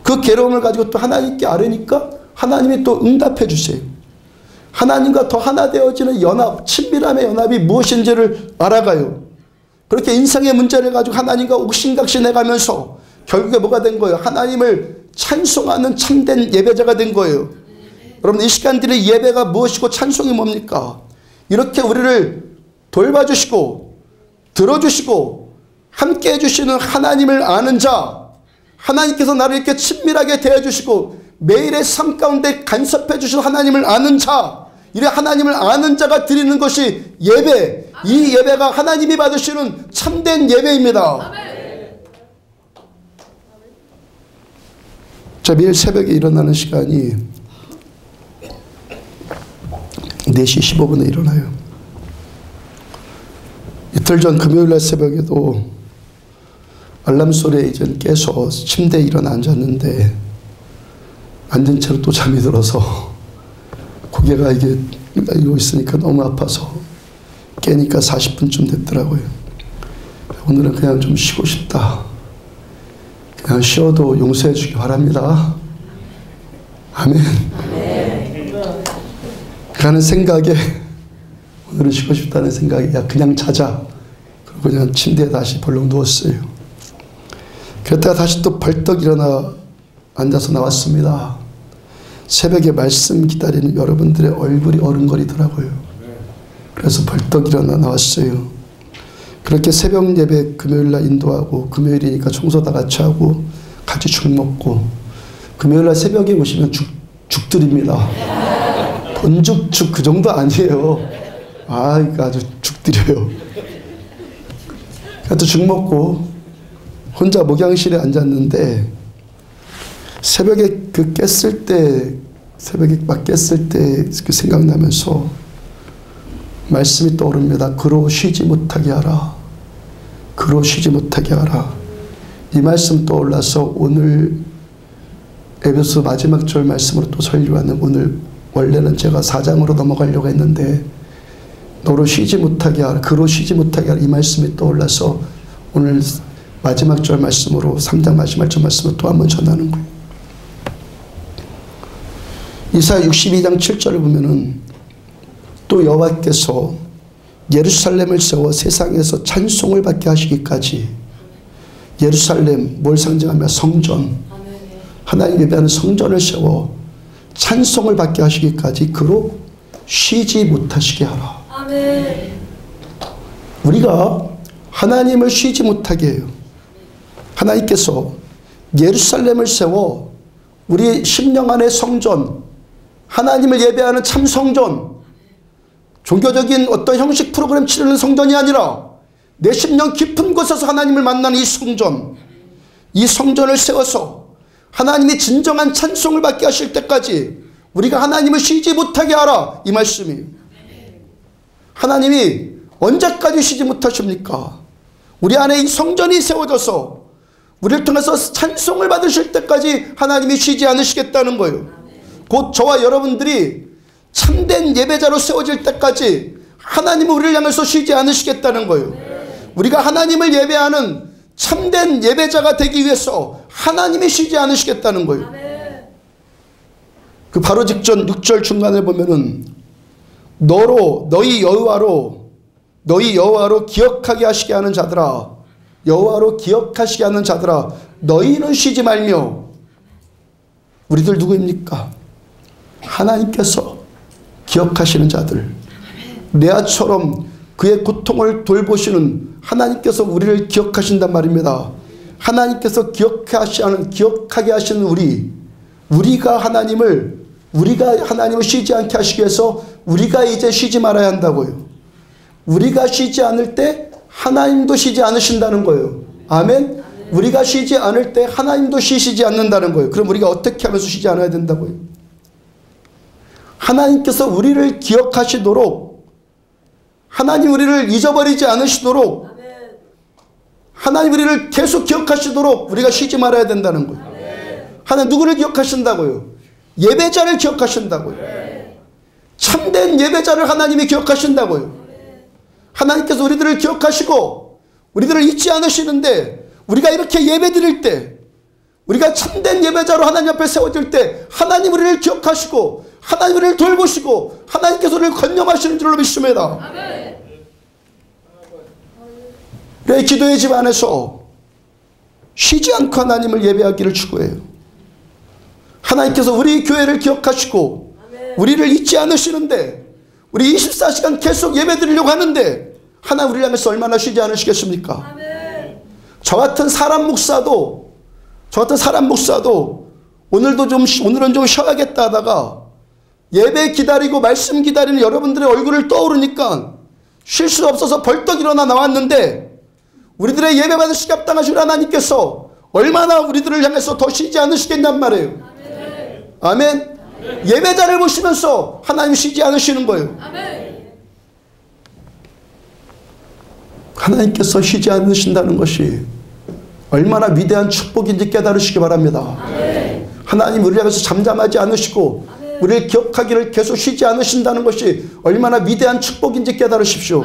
그 괴로움을 가지고 또 하나님께 아뢰니까 하나님이 또 응답해 주세요. 하나님과 더 하나 되어지는 연합, 친밀함의 연합이 무엇인지를 알아가요. 그렇게 인생의 문제를 가지고 하나님과 옥신각신해가면서 결국에 뭐가 된 거예요? 하나님을 찬송하는 참된 예배자가 된 거예요. 여러분, 이 시간들의 예배가 무엇이고 찬송이 뭡니까? 이렇게 우리를 돌봐주시고 들어주시고 함께 해주시는 하나님을 아는 자, 하나님께서 나를 이렇게 친밀하게 대해주시고 매일의 삶 가운데 간섭해 주시는 하나님을 아는 자, 이래 하나님을 아는 자가 드리는 것이 예배. 이 예배가 하나님이 받으시는 참된 예배입니다. 자, 매일 새벽에 일어나는 시간이 4시 15분에 일어나요. 이틀 전 금요일날 새벽에도 알람 소리에 이제 깨서 침대에 일어나 앉았는데 앉은 채로 또 잠이 들어서 고개가 이게 이러고 있으니까 너무 아파서 깨니까 40분쯤 됐더라고요. 오늘은 그냥 좀 쉬고 싶다. 그냥 쉬어도 용서해 주기 바랍니다. 아멘. 라는 생각에 오늘은 쉬고 싶다는 생각에 야 그냥 자자. 그리고 그냥 침대에 다시 벌렁 누웠어요. 그랬다가 다시 또 벌떡 일어나 앉아서 나왔습니다. 새벽에 말씀 기다리는 여러분들의 얼굴이 어른거리더라고요. 그래서 벌떡 일어나 나왔어요. 그렇게 새벽 예배 금요일날 인도하고, 금요일이니까 청소 다 같이 하고 같이 죽 먹고, 금요일날 새벽에 오시면 죽 드립니다. 본죽 그 정도 아니에요. 이거 아주 죽 드려요. 또 죽 먹고 혼자 목양실에 앉았는데 새벽에 그 깼을 때, 새벽에 막 깼을 때 그 생각나면서 말씀이 떠오릅니다. 그로 쉬지 못하게 하라. 그로 쉬지 못하게 하라. 이 말씀 떠올라서 오늘 에베소 마지막 절 말씀으로 또 설교하는, 오늘 원래는 제가 4장으로 넘어가려고 했는데 너로 쉬지 못하게 하라, 그로 쉬지 못하게 하라, 이 말씀이 떠올라서 오늘 마지막 절 말씀으로 3장 마지막 절 말씀을 또 한번 전하는 거예요. 이사야 62장 7절을 보면은 또 여호와께서 예루살렘을 세워 세상에서 찬송을 받게 하시기까지, 예루살렘 뭘 상징하며? 성전, 하나님 예배하는 성전을 세워 찬송을 받게 하시기까지 그로 쉬지 못하시게 하라. 아멘. 우리가 하나님을 쉬지 못하게 해요. 하나님께서 예루살렘을 세워 우리 심령 안의 성전, 하나님을 예배하는 참 성전, 종교적인 어떤 형식 프로그램 치르는 성전이 아니라 내 심령 깊은 곳에서 하나님을 만나는 이 성전, 이 성전을 세워서 하나님이 진정한 찬송을 받게 하실 때까지 우리가 하나님을 쉬지 못하게 하라, 이 말씀이. 하나님이 언제까지 쉬지 못하십니까? 우리 안에 이 성전이 세워져서 우리를 통해서 찬송을 받으실 때까지 하나님이 쉬지 않으시겠다는 거예요. 곧 저와 여러분들이 참된 예배자로 세워질 때까지 하나님은 우리를 향해서 쉬지 않으시겠다는 거예요. 우리가 하나님을 예배하는 참된 예배자가 되기 위해서 하나님이 쉬지 않으시겠다는 거예요. 그 바로 직전 6절 중간에 보면은 너희 여호와로 기억하게 하시게 하는 자들아, 여호와로 기억하시게 하는 자들아, 너희는 쉬지 말며. 우리들 누구입니까? 하나님께서 기억하시는 자들. 레아처럼 그의 고통을 돌보시는 하나님께서 우리를 기억하신단 말입니다. 하나님께서 기억하게 하시는 우리가 하나님을 쉬지 않게 하시기 위해서 우리가 이제 쉬지 말아야 한다고요. 우리가 쉬지 않을 때 하나님도 쉬지 않으신다는 거예요. 아멘. 우리가 쉬지 않을 때 하나님도 쉬시지 않는다는 거예요. 그럼 우리가 어떻게 하면서 쉬지 않아야 된다고요? 하나님께서 우리를 기억하시도록, 하나님 우리를 잊어버리지 않으시도록, 하나님 우리를 계속 기억하시도록 우리가 쉬지 말아야 된다는 거예요. 하나님 누구를 기억하신다고요? 예배자를 기억하신다고요. 참된 예배자를 하나님이 기억하신다고요. 하나님께서 우리들을 기억하시고 우리들을 잊지 않으시는데, 우리가 이렇게 예배 드릴 때, 우리가 참된 예배자로 하나님 앞에 세워질 때 하나님 우리를 기억하시고 하나님 우리를 돌보시고 하나님께서 우리를 건념하시는 줄로 믿습니다. 우리의 기도의 집 안에서 쉬지 않고 하나님을 예배하기를 추구해요. 하나님께서 우리 교회를 기억하시고 우리를 잊지 않으시는데, 우리 24시간 계속 예배 드리려고 하는데 하나님 우리를 향해서 얼마나 쉬지 않으시겠습니까? 저 같은 사람 목사도 오늘은 좀 쉬어야겠다 하다가 예배 기다리고 말씀 기다리는 여러분들의 얼굴을 떠오르니까 쉴 수 없어서 벌떡 일어나 나왔는데, 우리들의 예배 받으시기 합당하신 하나님께서 얼마나 우리들을 향해서 더 쉬지 않으시겠냔 말이에요. 아멘. 예배자를 보시면서 하나님 쉬지 않으시는 거예요. 하나님께서 쉬지 않으신다는 것이 얼마나 위대한 축복인지 깨달으시기 바랍니다. 하나님 우리를 향해서 잠잠하지 않으시고 우리를 기억하기를 계속 쉬지 않으신다는 것이 얼마나 위대한 축복인지 깨달으십시오.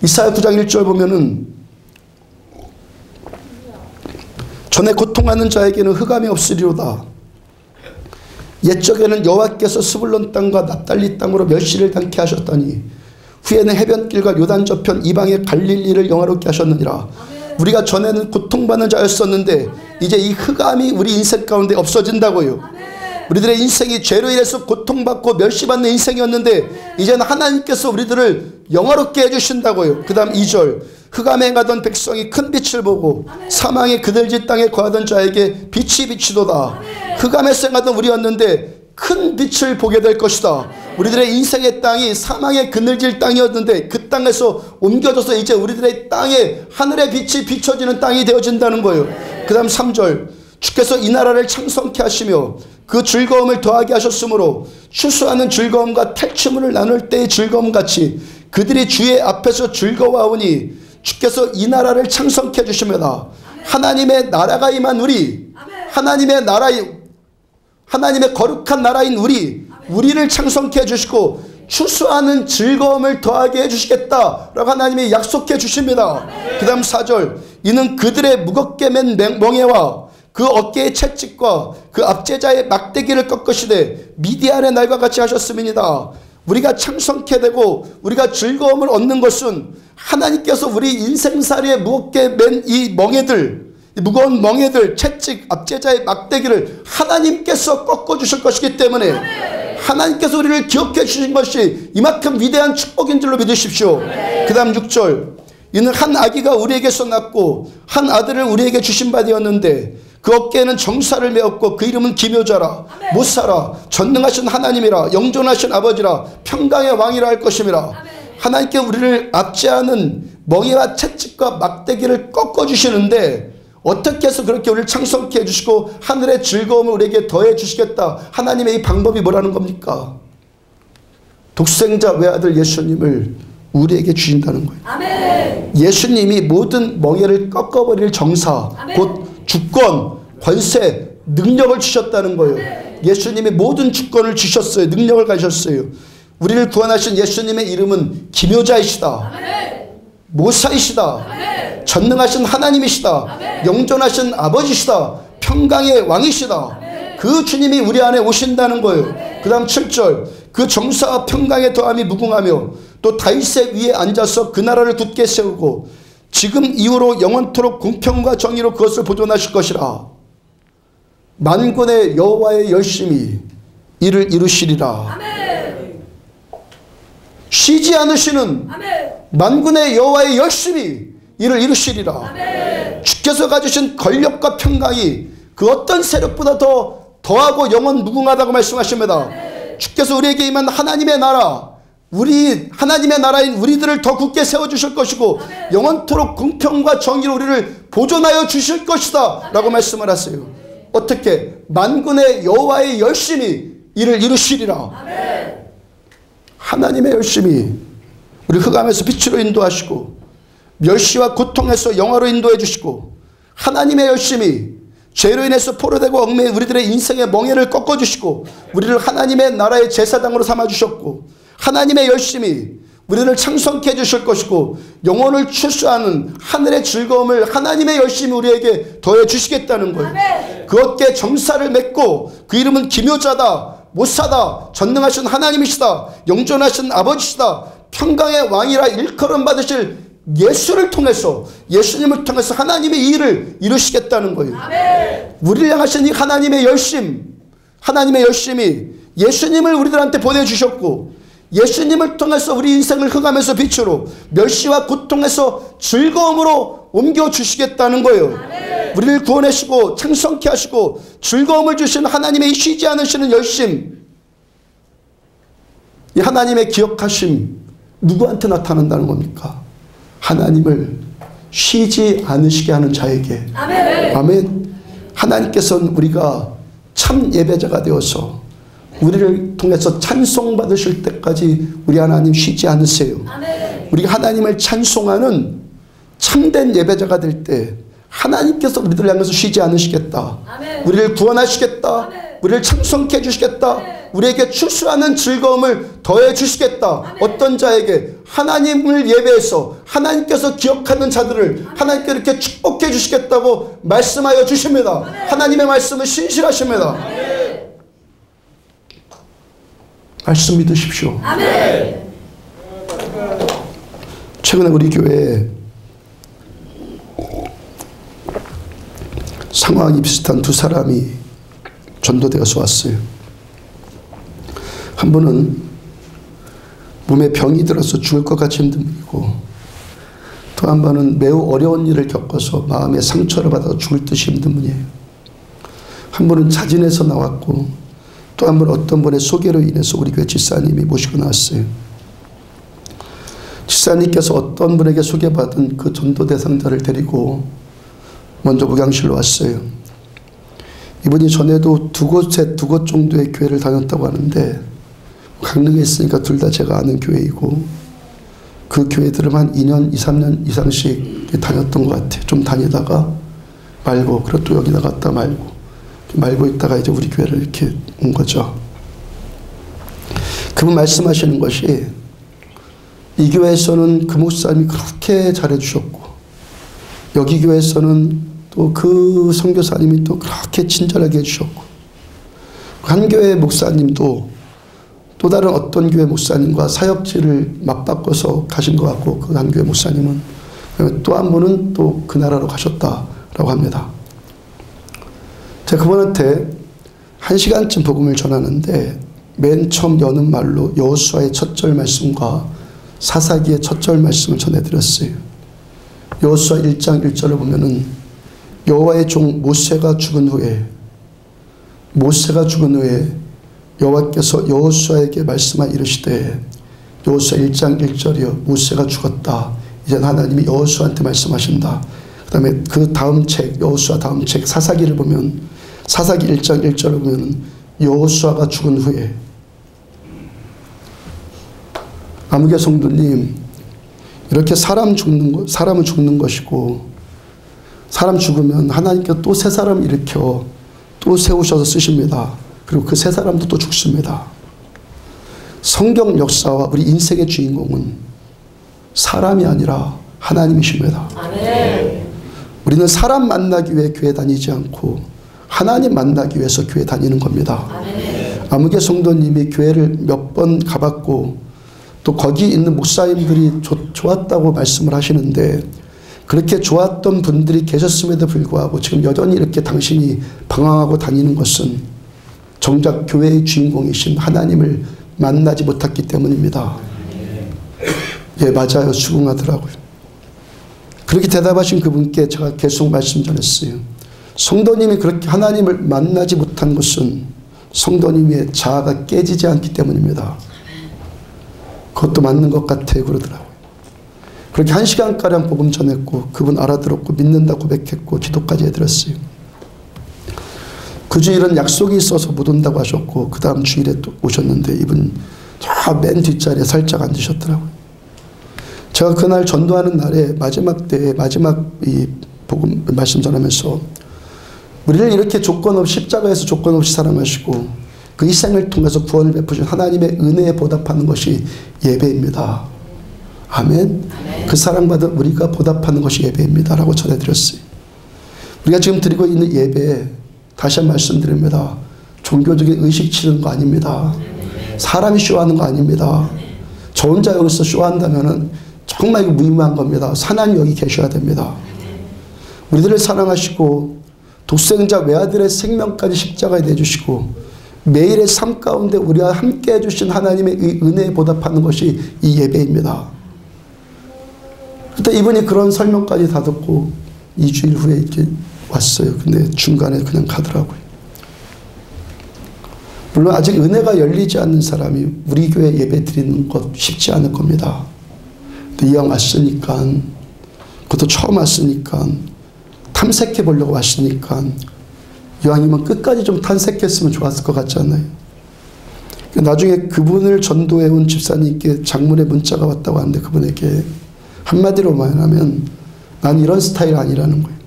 이사야 9장 1절 보면은, 전에 고통하는 자에게는 흑암이 없으리로다. 옛적에는 여호와께서 스불론 땅과 납달리 땅으로 멸시를 당케 하셨더니 후에는 해변길과 요단 저편 이방의 갈릴리를 영화롭게 하셨느니라. 우리가 전에는 고통받는 자였었는데 이제 이 흑암이 우리 인생 가운데 없어진다고요. 우리들의 인생이 죄로 인해서 고통받고 멸시받는 인생이었는데 이제는 하나님께서 우리들을 영화롭게 해주신다고요. 그 다음 2절, 흑암에 행하던 백성이 큰 빛을 보고 사망의 그늘진 땅에 거하던 자에게 빛이 비치도다. 흑암에서 행하던 우리였는데 큰 빛을 보게 될 것이다. 우리들의 인생의 땅이 사망의 그늘질 땅이었는데 그 땅에서 옮겨져서 이제 우리들의 땅에 하늘의 빛이 비춰지는 땅이 되어진다는 거예요. 그 다음 3절, 주께서 이 나라를 창성케 하시며 그 즐거움을 더하게 하셨으므로 추수하는 즐거움과 탈취물을 나눌 때의 즐거움같이 그들이 주의 앞에서 즐거워하오니 주께서 이 나라를 창성케 해주시며다. 하나님의 나라가 임한 우리, 하나님의 거룩한 나라인 우리를 창성케 해주시고 추수하는 즐거움을 더하게 해주시겠다라고 하나님이 약속해 주십니다. 그 다음 4절, 이는 그들의 무겁게 맨 멍에와 그 어깨의 채찍과 그 압제자의 막대기를 꺾으시되 미디안의 날과 같이 하셨음이니이다. 우리가 창성케 되고 우리가 즐거움을 얻는 것은 하나님께서 우리 인생살이에 무겁게 맨 이 멍에들, 무거운 멍에들, 채찍, 압제자의 막대기를 하나님께서 꺾어주실 것이기 때문에 하나님께서 우리를 기억해 주신 것이 이만큼 위대한 축복인 줄로 믿으십시오. 그 다음 6절, 이는 한 아기가 우리에게서 낳고 한 아들을 우리에게 주신 바 되었는데 그 어깨에는 정사를 메었고 그 이름은 기묘자라, 못사라, 전능하신 하나님이라, 영존하신 아버지라, 평강의 왕이라 할 것임이라. 하나님께 우리를 압제하는 멍에와 채찍과 막대기를 꺾어주시는데 어떻게 해서 그렇게 우리를 창성케 해주시고 하늘의 즐거움을 우리에게 더해 주시겠다. 하나님의 이 방법이 뭐라는 겁니까? 독생자 외아들 예수님을 우리에게 주신다는 거예요. 아멘. 예수님이 모든 멍에를 꺾어버릴 정사, 아멘. 곧 주권, 권세, 능력을 주셨다는 거예요. 아멘. 예수님이 모든 주권을 주셨어요. 능력을 가셨어요. 우리를 구원하신 예수님의 이름은 기묘자이시다. 아멘. 모사이시다. 아멘. 전능하신 하나님이시다. 아멘. 영존하신 아버지시다. 평강의 왕이시다. 아멘. 그 주님이 우리 안에 오신다는 거예요. 그 다음 7절, 그 정사와 평강의 더함이 무궁하며 또 다윗의 위에 앉아서 그 나라를 굳게 세우고 지금 이후로 영원토록 공평과 정의로 그것을 보존하실 것이라. 만군의 여호와의 열심히 이를 이루시리라. 아멘. 쉬지 않으시는 아멘. 만군의 여호와의 열심히 이를 이루시리라. 아멘. 주께서 가지신 권력과 평강이 그 어떤 세력보다 더하고 영원 무궁하다고 말씀하십니다. 아멘. 주께서 우리에게 임한 하나님의 나라, 우리 하나님의 나라인 우리들을 더 굳게 세워주실 것이고 아멘. 영원토록 공평과 정의로 우리를 보존하여 주실 것이다 라고 말씀을 하세요. 어떻게? 만군의 여호와의 열심히 이를 이루시리라. 아멘. 하나님의 열심히 우리 흑암에서 빛으로 인도하시고 멸시와 고통에서 영화로 인도해 주시고 하나님의 열심히 죄로 인해서 포로되고 얽매인 우리들의 인생의 멍에를 꺾어주시고 우리를 하나님의 나라의 제사장으로 삼아주셨고 하나님의 열심히 우리를 창성케 해주실 것이고 영혼을 출수하는 하늘의 즐거움을 하나님의 열심히 우리에게 더해 주시겠다는 거예요. 아멘. 그 어깨에 정사를 맺고 그 이름은 기묘자다, 모사다, 전능하신 하나님이시다, 영존하신 아버지시다, 평강의 왕이라 일컬음 받으실 예수를 통해서, 예수님을 통해서 하나님의 이 일을 이루시겠다는 거예요. 아멘. 우리를 향하신 이 하나님의 열심, 하나님의 열심이 예수님을 우리들한테 보내주셨고 예수님을 통해서 우리 인생을 흑암에서 빛으로 멸시와 고통에서 즐거움으로 옮겨주시겠다는 거예요. 아멘. 우리를 구원하시고 창성케 하시고 즐거움을 주시는 하나님의 쉬지 않으시는 열심, 이 하나님의 기억하심 누구한테 나타난다는 겁니까? 하나님을 쉬지 않으시게 하는 자에게. 아멘. 아멘. 하나님께서는 우리가 참 예배자가 되어서 우리를 통해서 찬송받으실 때까지 우리 하나님 쉬지 않으세요. 아멘. 우리가 하나님을 찬송하는 참된 예배자가 될 때 하나님께서 우리들 향해서 쉬지 않으시겠다. 아멘. 우리를 구원하시겠다. 아멘. 우리를 창성케 해주시겠다. 아멘. 우리에게 출수하는 즐거움을 더해 주시겠다. 아멘. 어떤 자에게? 하나님을 예배해서 하나님께서 기억하는 자들을 하나님께 이렇게 축복해 주시겠다고 말씀하여 주십니다. 아멘. 하나님의 말씀은 신실하십니다. 아멘. 말씀 믿으십시오. 아멘. 최근에 우리 교회에 상황이 비슷한 두 사람이 전도되어서 왔어요. 한 분은 몸에 병이 들어서 죽을 것 같이 힘든 분이고, 또 한 분은 매우 어려운 일을 겪어서 마음에 상처를 받아서 죽을 듯이 힘든 분이에요. 한 분은 자진해서 나왔고, 또 한 분은 어떤 분의 소개로 인해서 우리 교회 집사님이 모시고 나왔어요. 집사님께서 어떤 분에게 소개받은 그 전도 대상자를 데리고 먼저 목양실로 왔어요. 이분이 전에도 두 곳 정도의 교회를 다녔다고 하는데, 강릉에 있으니까 둘 다 제가 아는 교회이고, 그 교회들은 한 2년, 2, 3년 이상씩 다녔던 것 같아요. 좀 다니다가 말고, 그리고 또 여기 나갔다 말고 있다가 이제 우리 교회를 이렇게 온 거죠. 그분 말씀하시는 것이, 이 교회에서는 그 목사님이 그렇게 잘해주셨고, 여기 교회에서는 또 그 선교사님이 또 그렇게 친절하게 해주셨고, 한 교회 목사님도 또 다른 어떤 교회 목사님과 사역지를 맞바꿔서 가신 것 같고, 그 한 교회 목사님은 또 한 분은 또 그 나라로 가셨다라고 합니다. 제가 그분한테 1시간쯤 복음을 전하는데, 맨 처음 여는 말로 여호수아의 첫 절 말씀과 사사기의 첫 절 말씀을 전해드렸어요. 여호수아 1장 1절을 보면은 여호와의 종 모세가 죽은 후에 여호와께서 여호수아에게 말씀하 이르시되, 여호수아 1장 1절이요, 모세가 죽었다. 이제 하나님이 여호수아한테 말씀하신다. 그 다음에 그 다음 책, 여호수아 다음 책 사사기를 보면, 사사기 1장 1절을 보면 여호수아가 죽은 후에 아무개 성도님, 이렇게 사람은 죽는 것이고, 사람 죽으면 하나님께서 또 새 사람 일으켜 또 세우셔서 쓰십니다. 그리고 그 새 사람도 또 죽습니다. 성경 역사와 우리 인생의 주인공은 사람이 아니라 하나님이십니다. 아멘. 우리는 사람 만나기 위해 교회 다니지 않고 하나님 만나기 위해서 교회 다니는 겁니다. 아멘. 아무개 성도님이 교회를 몇 번 가봤고 또 거기 있는 목사님들이 좋았다고 말씀을 하시는데, 그렇게 좋았던 분들이 계셨음에도 불구하고 지금 여전히 이렇게 당신이 방황하고 다니는 것은 정작 교회의 주인공이신 하나님을 만나지 못했기 때문입니다. 예, 맞아요. 수긍하더라고요. 그렇게 대답하신 그분께 제가 계속 말씀 전했어요. 성도님이 그렇게 하나님을 만나지 못한 것은 성도님의 자아가 깨지지 않기 때문입니다. 그것도 맞는 것 같아요. 그러더라고요. 그렇게 1시간가량 복음 전했고 그분 알아들었고 믿는다 고백했고 기도까지 해드렸어요. 그 주일은 약속이 있어서 못 온다고 하셨고 그 다음 주일에 또 오셨는데 이분 저 맨 뒷자리에 살짝 앉으셨더라고요. 제가 그날 전도하는 날에 마지막 때에 마지막 이 복음 말씀 전하면서 우리를 이렇게 조건 없이 십자가에서 조건 없이 사랑하시고 그 희생을 통해서 구원을 베푸신 하나님의 은혜에 보답하는 것이 예배입니다. 아멘. 그 사랑받은 우리가 보답하는 것이 예배입니다 라고 전해드렸어요. 우리가 지금 드리고 있는 예배, 다시 한 번 말씀드립니다. 종교적인 의식 치는 거 아닙니다. 사람이 쇼하는 거 아닙니다. 저 혼자 여기서 쇼한다면 정말 무의미한 겁니다. 하나님 여기 계셔야 됩니다. 우리들을 사랑하시고 독생자 외아들의 생명까지 십자가에 내주시고 매일의 삶 가운데 우리와 함께 해주신 하나님의 은혜에 보답하는 것이 이 예배입니다. 그때 이분이 그런 설명까지 다 듣고 2주일 후에 이렇게 왔어요. 근데 중간에 그냥 가더라고요. 물론 아직 은혜가 열리지 않는 사람이 우리 교회 예배 드리는 것 쉽지 않을 겁니다. 근데 이왕 왔으니까, 그것도 처음 왔으니까, 탐색해 보려고 왔으니까 이왕이면 끝까지 좀 탐색했으면 좋았을 것 같잖아요. 나중에 그분을 전도해 온 집사님께 장문의 문자가 왔다고 하는데 그분에게 한마디로 말하면 난 이런 스타일 아니라는 거예요.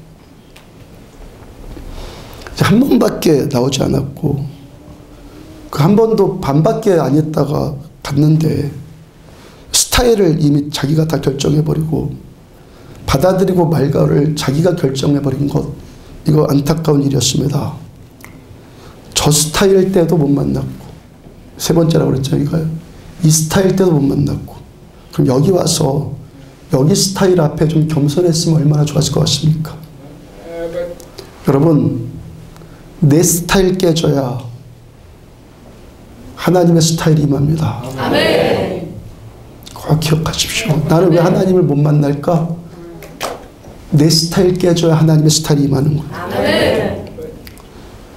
한 번밖에 나오지 않았고 그 한 번도 반밖에 안 했다가 갔는데 스타일을 이미 자기가 다 결정해버리고 받아들이고 말거를 자기가 결정해버린 것, 이거 안타까운 일이었습니다. 저 스타일 때도 못 만났고, 세 번째라고 그랬죠, 이거요. 이 스타일 때도 못 만났고, 그럼 여기 와서 여기 스타일 앞에 좀 겸손했으면 얼마나 좋았을 것 같습니까? 여러분, 내 스타일 깨져야 하나님의 스타일이 임합니다. 아멘. 꼭 기억하십시오. 나는 왜 하나님을 못 만날까? 내 스타일 깨져야 하나님의 스타일이 임하는 거예요. 아멘.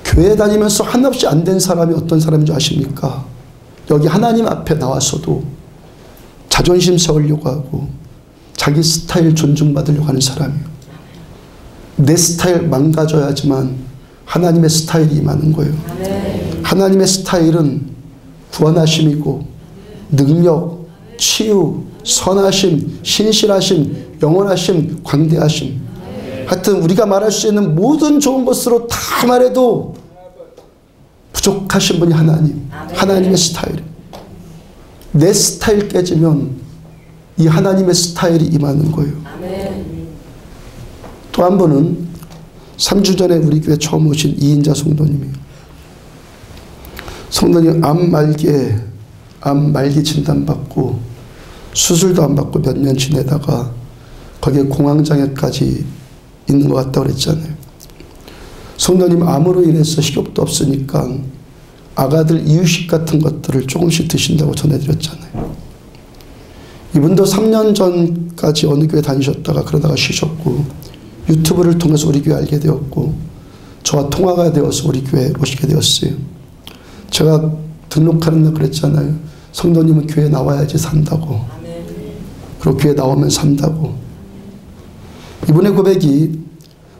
교회 다니면서 한없이 안 된 사람이 어떤 사람인 줄 아십니까? 여기 하나님 앞에 나와서도 자존심 세우려고 하고 자기 스타일 존중받으려고 하는 사람이에요. 내 스타일 망가져야지만 하나님의 스타일이 임하는 거예요. 아멘. 하나님의 스타일은 구원하심이고 능력, 치유, 선하심, 신실하심, 영원하심, 광대하심. 하여튼 우리가 말할 수 있는 모든 좋은 것으로 다 말해도 부족하신 분이 하나님. 하나님의 스타일. 내 스타일 깨지면 이 하나님의 스타일이 임하는 거예요. 또 한 분은 3주 전에 우리 교회 처음 오신 이인자 성도님이에요. 성도님 암 말기 진단받고 수술도 안 받고 몇 년 지내다가 거기에 공황장애까지 있는 것 같다고 그랬잖아요. 성도님 암으로 인해서 식욕도 없으니까 아가들 이유식 같은 것들을 조금씩 드신다고 전해드렸잖아요. 이분도 3년 전까지 어느 교회 다니셨다가 그러다가 쉬셨고 유튜브를 통해서 우리 교회 알게 되었고 저와 통화가 되어서 우리 교회에 오시게 되었어요. 제가 등록하는 날 그랬잖아요. 성도님은 교회 나와야지 산다고. 그리고 교회 나오면 산다고. 이분의 고백이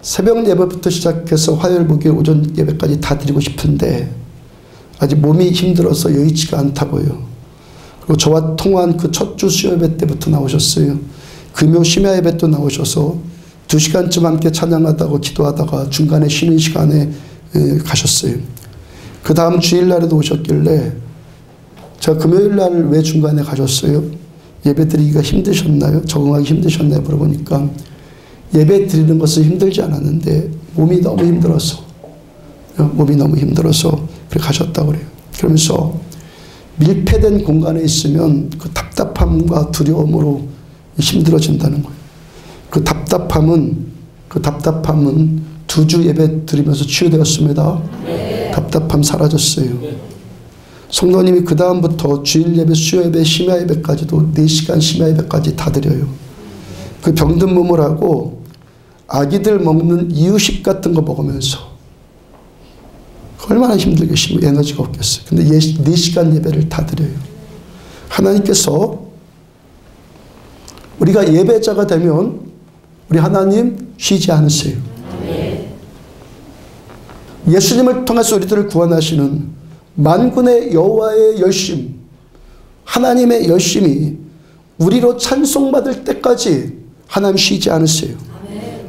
새벽 예배부터 시작해서 화요일, 목요일, 오전 예배까지 다 드리고 싶은데 아직 몸이 힘들어서 여의치가 않다고요. 그리고 저와 통화한 그 첫 주 수요 예배 때부터 나오셨어요. 금요 심야 예배 또 나오셔서 2시간쯤 함께 찬양하다가 기도하다가 중간에 쉬는 시간에 가셨어요. 그 다음 주일날에도 오셨길래 제가 금요일날 왜 중간에 가셨어요? 예배 드리기가 힘드셨나요? 적응하기 힘드셨나요? 물어보니까 예배 드리는 것은 힘들지 않았는데 몸이 너무 힘들어서 그렇게 가셨다고 그래요. 그러면서 밀폐된 공간에 있으면 그 답답함과 두려움으로 힘들어진다는 거예요. 그 답답함은 2주 예배 드리면서 치유되었습니다. 답답함 사라졌어요. 성도님이 그 다음부터 주일 예배, 수요 예배, 심야 예배까지도 4시간 심야 예배까지 다 드려요. 그 병든 몸을 하고 아기들 먹는 이유식 같은 거 먹으면서 얼마나 힘들겠어요. 에너지가 없겠어요. 근데 4시간 예배를 다 드려요. 하나님께서 우리가 예배자가 되면 우리 하나님 쉬지 않으세요. 예수님을 통해서 우리들을 구원하시는 만군의 여호와의 열심, 하나님의 열심이 우리로 찬송받을 때까지 하나님 쉬지 않으세요.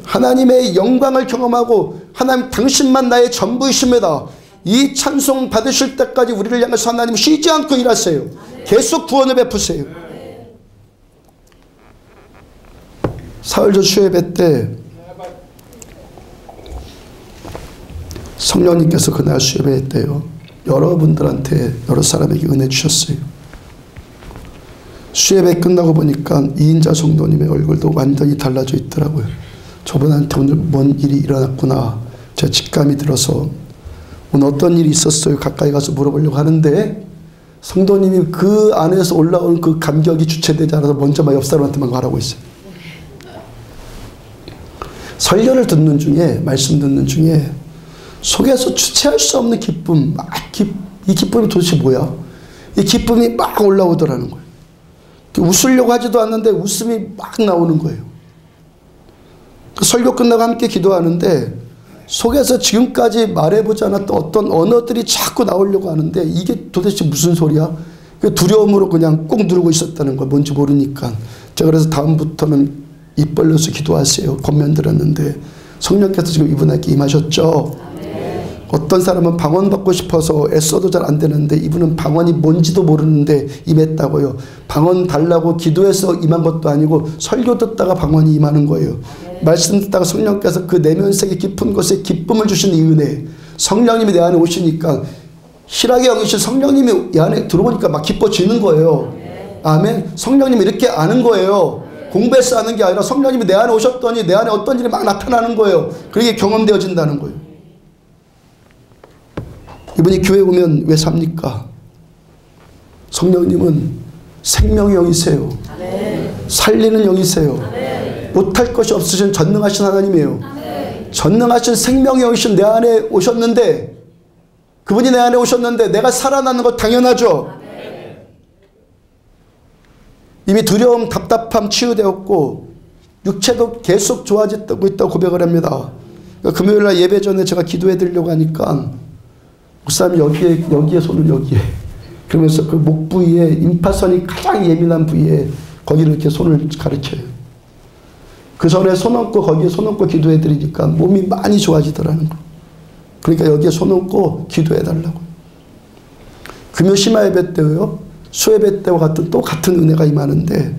하나님의 영광을 경험하고 하나님 당신만 나의 전부이십니다. 이 찬송 받으실 때까지 우리를 향해서 하나님 쉬지 않고 일하세요. 계속 구원을 베푸세요. 사흘절 수요예배 때 성령님께서 그날 수요예배 때요 여러분들한테 여러 사람에게 은혜 주셨어요. 수요예배 끝나고 보니까 2인자 성도님의 얼굴도 완전히 달라져 있더라고요. 저분한테 오늘 뭔 일이 일어났구나 제가 직감이 들어서 오늘 어떤 일이 있었어요? 가까이 가서 물어보려고 하는데 성도님이 그 안에서 올라오는 그 감격이 주체되지 않아서 먼저 막 옆 사람한테만 말하고 있어요. 설교를 듣는 중에 말씀 듣는 중에 속에서 주체할 수 없는 기쁨, 이 기쁨이 도대체 뭐야? 이 기쁨이 막 올라오더라는 거예요. 웃으려고 하지도 않는데 웃음이 막 나오는 거예요. 설교 끝나고 함께 기도하는데 속에서 지금까지 말해보지 않았던 어떤 언어들이 자꾸 나오려고 하는데 이게 도대체 무슨 소리야? 두려움으로 그냥 꾹 누르고 있었다는 거예요. 뭔지 모르니까. 제가 그래서 다음부터는 입 벌려서 기도하세요. 권면 드렸는데 성령께서 지금 이분에게 임하셨죠. 어떤 사람은 방언 받고 싶어서 애써도 잘 안 되는데 이분은 방언이 뭔지도 모르는데 임했다고요. 방언 달라고 기도해서 임한 것도 아니고 설교 듣다가 방언이 임하는 거예요. 말씀 듣다가 성령께서 그 내면색의 깊은 곳에 기쁨을 주신 이 은혜, 성령님이 내 안에 오시니까 실하게 여기신 성령님이 내 안에 들어오니까 막 기뻐지는 거예요. 아멘. 성령님이 이렇게 아는 거예요. 공부해서 아는 게 아니라 성령님이 내 안에 오셨더니 내 안에 어떤 일이 막 나타나는 거예요. 그게 경험되어진다는 거예요. 이분이 교회 오면 왜 삽니까? 성령님은 생명의 영이세요. 살리는 영이세요. 못할 것이 없으신 전능하신 하나님이에요. 전능하신 생명의 영이신 내 안에 오셨는데 그분이 내 안에 오셨는데 내가 살아나는 거 당연하죠. 이미 두려움, 답답함 치유되었고 육체도 계속 좋아지고 있다고 고백을 합니다. 그러니까 금요일날 예배 전에 제가 기도해 드리려고 하니까 목사님 여기에 손을 여기에 그러면서 그 목 부위에 임파선이 가장 예민한 부위에 거기를 이렇게 손을 가리켜요. 그 전에 손 얹고 거기에 손 얹고 기도해 드리니까 몸이 많이 좋아지더라는 거. 그러니까 여기에 손 얹고 기도해 달라고. 금요 심야 예배 때요 수요 예배 때와 같은 또 같은 은혜가 임하는데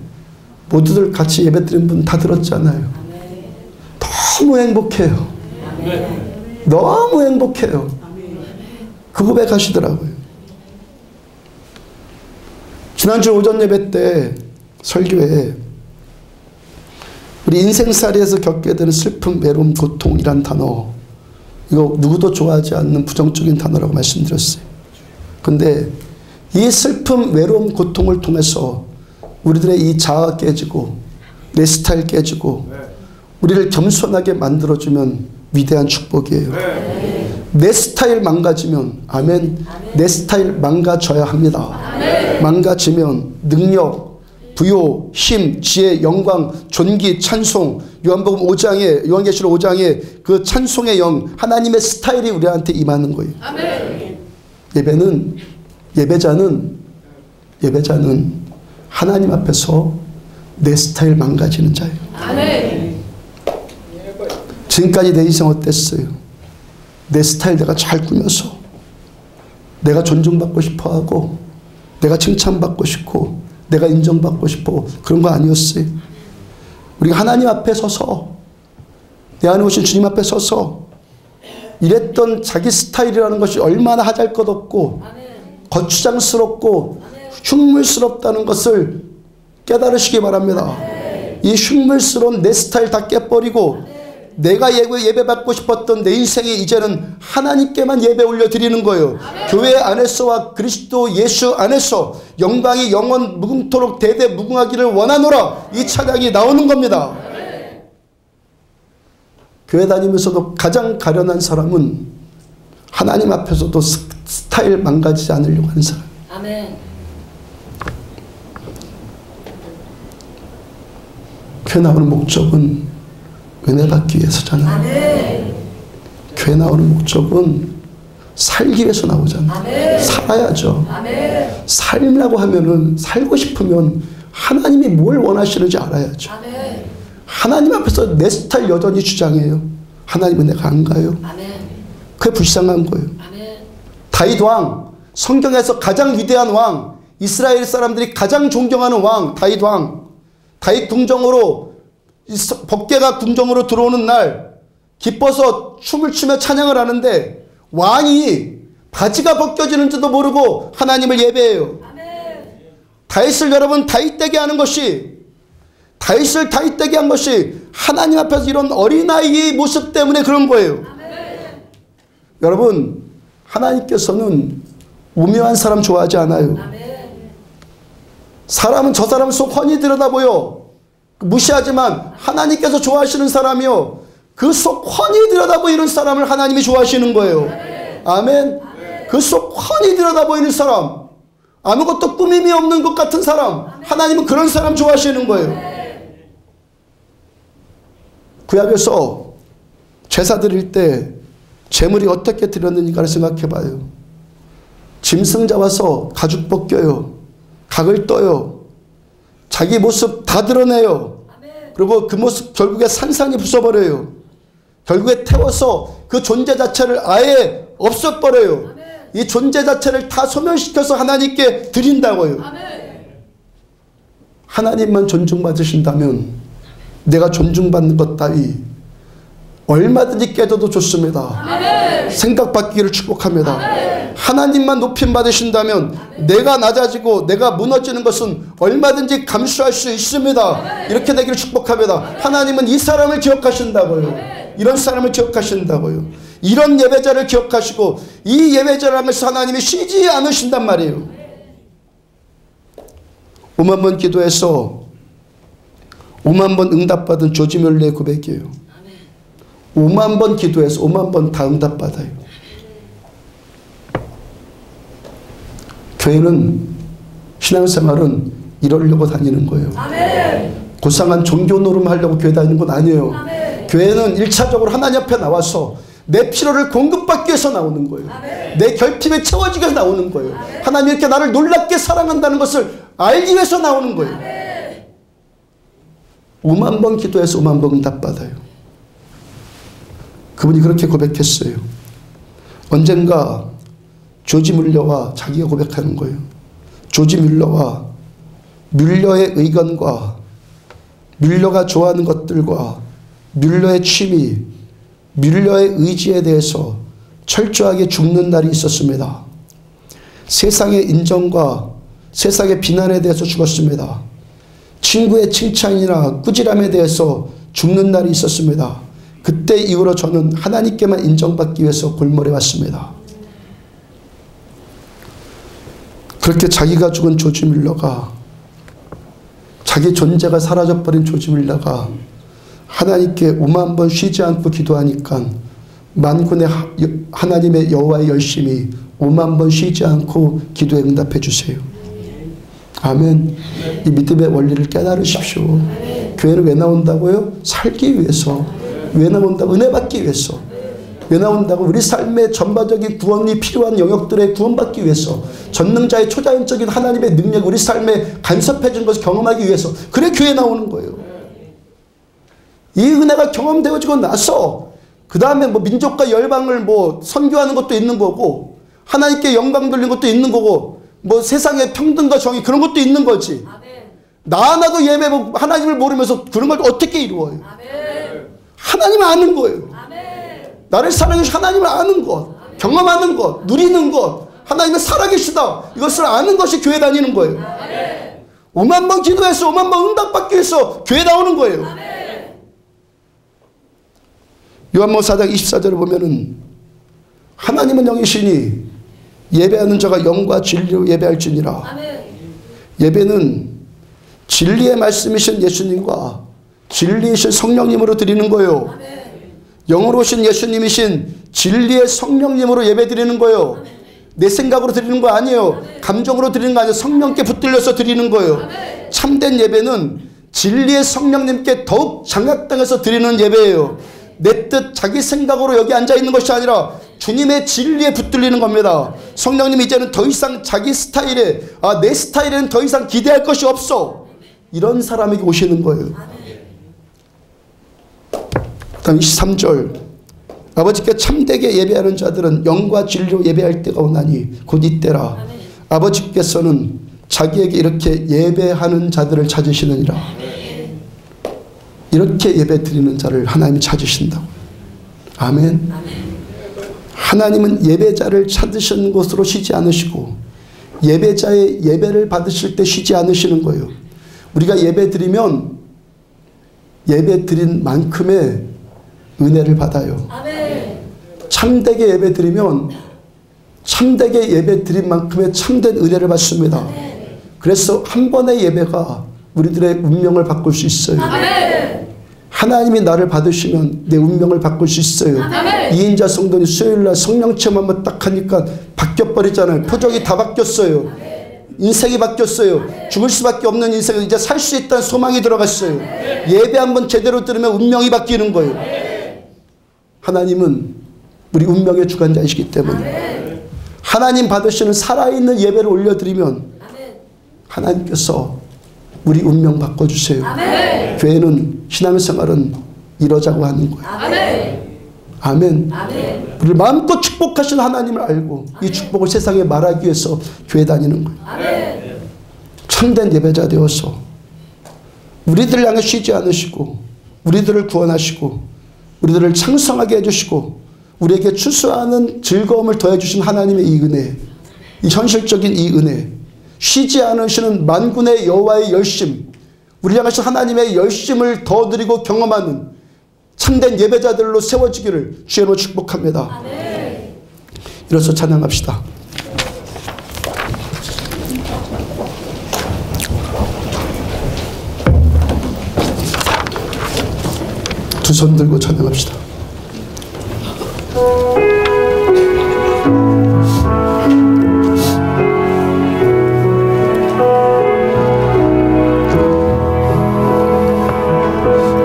모두들 같이 예배 드린 분 다 들었잖아요. 너무 행복해요. 너무 행복해요. 그 고백하시더라고요. 지난주 오전 예배 때 설교에 우리 인생살이에서 겪게 되는 슬픔, 외로움, 고통이란 단어 이거 누구도 좋아하지 않는 부정적인 단어라고 말씀드렸어요. 근데 이 슬픔, 외로움, 고통을 통해서 우리들의 이 자아가 깨지고 내 스타일 깨지고 우리를 겸손하게 만들어주면 위대한 축복이에요. 내 스타일 망가지면 아멘. 내 스타일 망가져야 합니다. 망가지면 능력, 부요, 힘, 지혜, 영광, 존귀, 찬송 요한복음 5장에 요한계시록 5장에 그 찬송의 영 하나님의 스타일이 우리한테 임하는 거예요. 예배자는 예배자는 하나님 앞에서 내 스타일 망가지는 자예요. 아멘. 지금까지 내 인생 어땠어요? 내 스타일 내가 잘 꾸며서 내가 존중받고 싶어하고 내가 칭찬받고 싶고 내가 인정받고 싶고 그런 거 아니었어요. 우리가 하나님 앞에 서서 내 안에 오신 주님 앞에 서서 이랬던 자기 스타일이라는 것이 얼마나 하잘것없고 거추장스럽고 흉물스럽다는 것을 깨달으시기 바랍니다. 이 흉물스러운 내 스타일 다 깨버리고 내가 예배받고 싶었던 내 인생에 이제는 하나님께만 예배 올려드리는 거예요. 교회 안에서와 그리스도 예수 안에서 영광이 영원 무궁토록 대대 무궁하기를 원하노라, 이 찬양이 나오는 겁니다. 교회 다니면서도 가장 가련한 사람은 하나님 앞에서도 스타일 망가지지 않으려고 하는 사람. 아멘. 교회 나오는 목적은 은혜 받기 위해서잖아요. 아멘. 교회 나오는 목적은 살기 위해서 나오잖아요. 아멘. 살아야죠. 아멘. 살려고 하면은, 살고 싶으면 하나님이 뭘 원하시는지 알아야죠. 아멘. 하나님 앞에서 내 스타일 여전히 주장해요. 하나님은 내가 안 가요. 아멘. 그게 불쌍한 거예요. 아멘. 다윗 왕, 성경에서 가장 위대한 왕, 이스라엘 사람들이 가장 존경하는 왕, 다윗 왕. 다윗 궁정으로, 법궤가 궁정으로 들어오는 날 기뻐서 춤을 추며 찬양을 하는데 왕이 바지가 벗겨지는지도 모르고 하나님을 예배해요. 아멘. 다윗을 여러분 다윗되게 하는 것이, 다윗을 다윗되게 한 것이 하나님 앞에서 이런 어린아이의 모습 때문에 그런 거예요. 아멘. 여러분, 하나님께서는 우매한 사람 좋아하지 않아요. 아멘. 사람은 저 사람을 속 훤히 들여다보여 무시하지만 하나님께서 좋아하시는 사람이요, 그 속 훤히 들여다보이는 사람을 하나님이 좋아하시는 거예요. 아멘. 그 속 훤히 들여다보이는 사람, 아무것도 꾸밈이 없는 것 같은 사람, 하나님은 그런 사람 좋아하시는 거예요. 구약에서 제사 드릴 때 제물이 어떻게 드렸는가를 생각해 봐요. 짐승 잡아서 가죽 벗겨요. 각을 떠요. 자기 모습 다 드러내요. 그리고 그 모습 결국에 산산이 부숴버려요. 결국에 태워서 그 존재 자체를 아예 없애버려요. 이 존재 자체를 다 소멸시켜서 하나님께 드린다고요. 하나님만 존중받으신다면 내가 존중받는 것 따위 얼마든지 깨져도 좋습니다. 생각받기를 축복합니다. 하나님만 높임 받으신다면 내가 낮아지고 내가 무너지는 것은 얼마든지 감수할 수 있습니다. 이렇게 되기를 축복합니다. 하나님은 이 사람을 기억하신다고요. 이런 사람을 기억하신다고요. 이런 예배자를 기억하시고 이 예배자를 하면서 하나님이 쉬지 않으신단 말이에요. 5만 번 기도해서 5만 번 응답받은 조지 뮬러의 고백이에요. 5만 번 기도해서 5만 번 다 응답받아요. 교회는, 신앙생활은 이러려고 다니는 거예요. 고상한 종교 노름하려고 교회 다니는 건 아니에요. 교회는 1차적으로 하나님 앞에 나와서 내 필요를 공급받기 위해서 나오는 거예요. 내 결핍에 채워지기 위해서 나오는 거예요. 하나님이 이렇게 나를 놀랍게 사랑한다는 것을 알기 위해서 나오는 거예요. 5만 번 기도해서 5만 번 응답받아요. 그분이 그렇게 고백했어요. 언젠가 조지 뮬러와 자기가 고백하는 거예요. 조지 뮬러와 뮬러의 의견과 뮬러가 좋아하는 것들과 뮬러의 취미, 뮬러의 의지에 대해서 철저하게 죽는 날이 있었습니다. 세상의 인정과 세상의 비난에 대해서 죽었습니다. 친구의 칭찬이나 꾸지람에 대해서 죽는 날이 있었습니다. 그때 이후로 저는 하나님께만 인정받기 위해서 골몰해 왔습니다. 그렇게 자기가 죽은 조지 뮬러가, 자기 존재가 사라져버린 조지 뮬러가 하나님께 5만 번 쉬지 않고 기도하니까 만군의 하나님의 여호와의 열심히 5만 번 쉬지 않고 기도에 응답해 주세요. 아멘. 이 믿음의 원리를 깨달으십시오. 교회는 왜 나온다고요? 살기 위해서. 왜 나온다고? 은혜 받기 위해서. 왜 나온다고? 우리 삶의 전반적인 구원이 필요한 영역들에 구원받기 위해서, 전능자의 초자연적인 하나님의 능력이 우리 삶에 간섭해진 것을 경험하기 위해서. 그래 교회 나오는 거예요. 이 은혜가 경험되어지고 나서 그 다음에 뭐 민족과 열방을 뭐 선교하는 것도 있는 거고, 하나님께 영광 돌리는 것도 있는 거고, 뭐 세상의 평등과 정의 그런 것도 있는 거지. 나 하나도 예배 하나님을 모르면서 그런 걸 어떻게 이루어요? 하나님을 아는 거예요. 나를 사랑해 주신 하나님을 아는 것, 경험하는 것, 누리는 것, 하나님은 살아계시다, 이것을 아는 것이 교회 다니는 거예요. 5만 번 기도해서 5만 번 응답받기 위해서 교회 나오는 거예요. 요한복음 4장 24절을 보면은 하나님은 영이시니 예배하는 자가 영과 진리로 예배할지니라. 예배는 진리의 말씀이신 예수님과 진리이신 성령님으로 드리는 거예요. 영으로 오신 예수님이신 진리의 성령님으로 예배 드리는 거예요. 내 생각으로 드리는 거 아니에요. 감정으로 드리는 거 아니에요. 성령께 붙들려서 드리는 거예요. 참된 예배는 진리의 성령님께 더욱 장악당해서 드리는 예배예요. 내 뜻 자기 생각으로 여기 앉아있는 것이 아니라 주님의 진리에 붙들리는 겁니다. 성령님 이제는 더 이상 자기 스타일에, 내 스타일에는 더 이상 기대할 것이 없어, 이런 사람에게 오시는 거예요. 다음 23절, 아버지께 참되게 예배하는 자들은 영과 진리로 예배할 때가 오나니 곧 이때라. 아버지께서는 자기에게 이렇게 예배하는 자들을 찾으시느니라. 이렇게 예배 드리는 자를 하나님이 찾으신다고. 아멘. 하나님은 예배자를 찾으시는 것으로 쉬지 않으시고 예배자의 예배를 받으실 때 쉬지 않으시는 거예요. 우리가 예배 드리면 예배 드린 만큼의 은혜를 받아요. 참되게 예배 드리면 참되게 예배 드린 만큼의 참된 은혜를 받습니다. 그래서 한 번의 예배가 우리들의 운명을 바꿀 수 있어요. 하나님이 나를 받으시면 내 운명을 바꿀 수 있어요. 2인자 성도님 수요일날 성령 체험 한번 딱 하니까 바뀌어버리잖아요. 표정이 다 바뀌었어요. 인생이 바뀌었어요. 죽을 수밖에 없는 인생을 이제 살 수 있다는 소망이 들어갔어요. 예배 한번 제대로 들으면 운명이 바뀌는 거예요. 하나님은 우리 운명의 주관자이시기 때문에 하나님 받으시는 살아있는 예배를 올려드리면 하나님께서 우리 운명 바꿔주세요. 교회는 신앙생활은 이러자고 하는 거예요. 아멘. 우리를 마음껏 축복하신 하나님을 알고 이 축복을 세상에 말하기 위해서 교회 다니는 거예요. 참된 예배자 되어서 우리들을 향해 쉬지 않으시고 우리들을 구원하시고 우리들을 창성하게 해주시고 우리에게 추수하는 즐거움을 더해주신 하나님의 이 은혜, 이 현실적인 이 은혜, 쉬지 않으시는 만군의 여호와의 열심, 우리 향하신 하나님의 열심을 더 드리고 경험하는 참된 예배자들로 세워지기를 주의로 축복합니다. 이로써 찬양합시다. 두 손 들고 찬양합시다.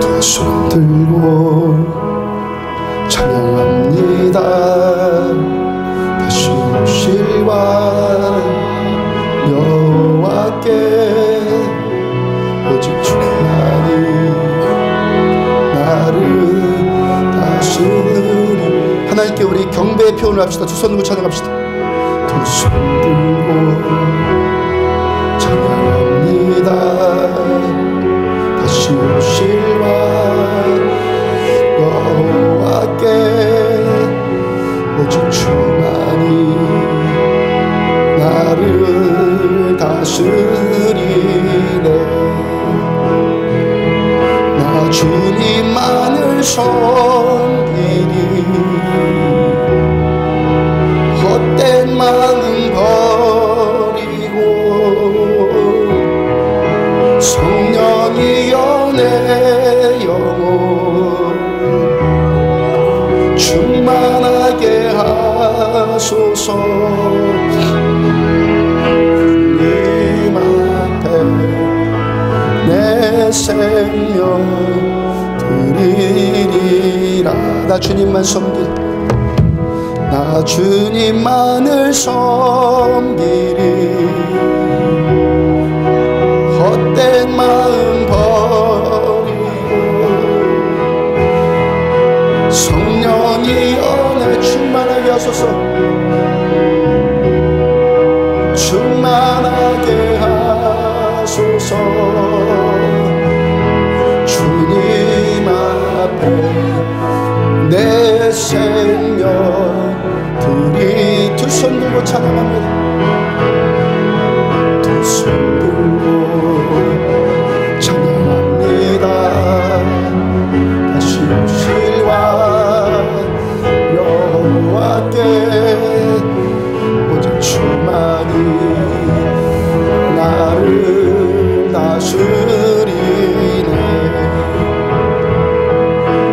두 손 들고 찬양합니다. 다시 오실와 여호와께 오직 주만이 나를 다스리리. 하나님께 우리 경배의 표현을 합시다. 두 손 들고 찬양합시다. 두 손 들고 찬양합니다. 다시 오실와 여호와께 오직 주만이 나를 다스리네. 나 주님만을 섬기리. 헛된 마음 버리고 성령이여 내 영혼 충만하게 하소서. 주님 앞에 내 생명 드리리라. 나 주님만 섬길 나 주님만을 섬기리 헛된 마음 버리고 성령이 은혜 충만하게 하소서 충만하게 하소서 주님 앞에 내 생명 들이 두 손 들고 찬양합니다. 두 손 들고 찬양합니다. 다시 오실와 여호와께 오직 주만이 나를 다스리네.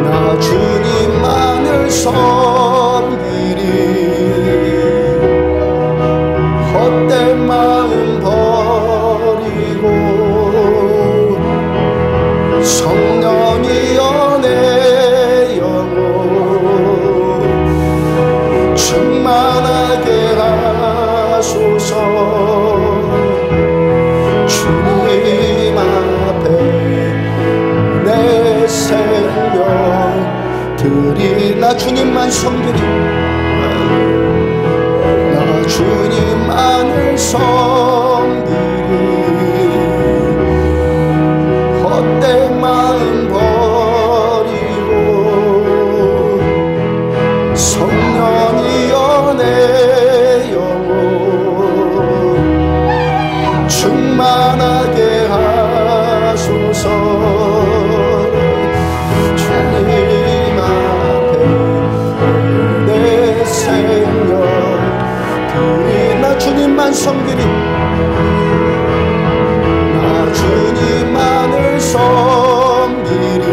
나 주님만을 섬기리 헛된 마음 버리고 성령이여 내 영혼 충만하게 하소서 주님 앞에 내 생명 들이 나 주님만 섬기리 나 주님만을 섬기리 헛된 마음 버리고 성령이여 내 영혼 충만하게 하소서 주님 앞에 내 생명 들이 나 주님만 섬기리 나 주님만을 섬기리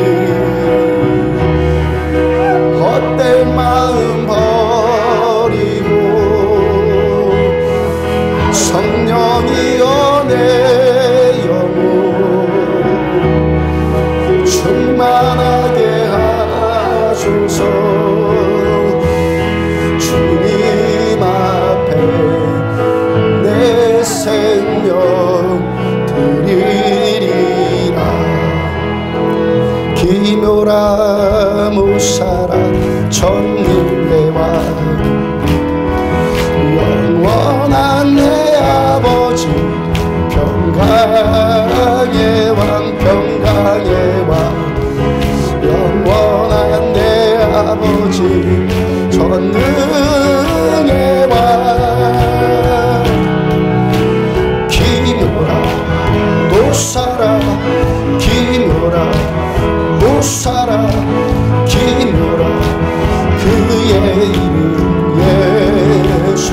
헛된 마음 버리고 성령이여 내 영혼 충만하게 하소서 주님 앞에 내 생명 드리리라. 기묘라 무사라 전능대와 영원한 내 아버지 평강의 왕 평강의 왕 영원한 내 아버지 전능의 왕 기묘라 무사라 기묘라 무사라 기묘라 그의 이름 예수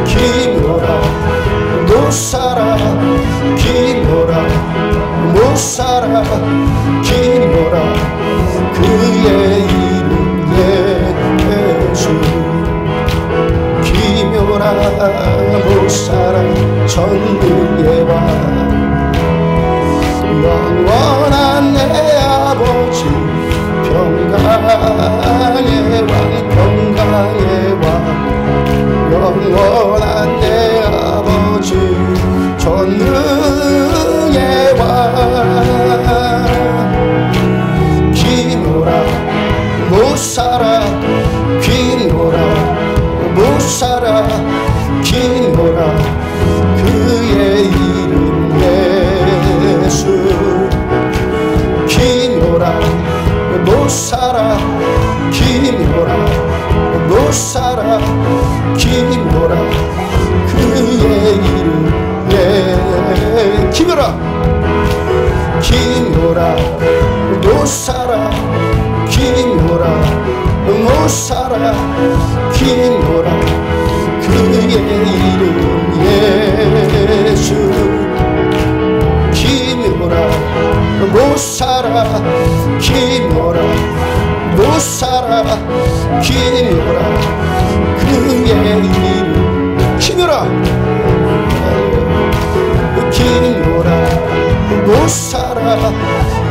기묘라 무사라 기묘라 무사라 기묘라 그의 이름 예수 기묘라 무사라 전능의 왕 영원한 내 아버지 평강의 왕 평강의 왕 영원한 내 아버지 전능의 왕 기묘라 무사라 기묘라 무사라 기묘라 그의 이름 예수 기묘라 무사라 기묘라 무사라 기묘라 그의 이름 기묘라 기묘라 무사라 기묘라 무사라 기묘라 그의 이름 예수 기묘라 무사라 기묘라 무사라 기묘라 그의 이름 기묘라 기묘라 무사라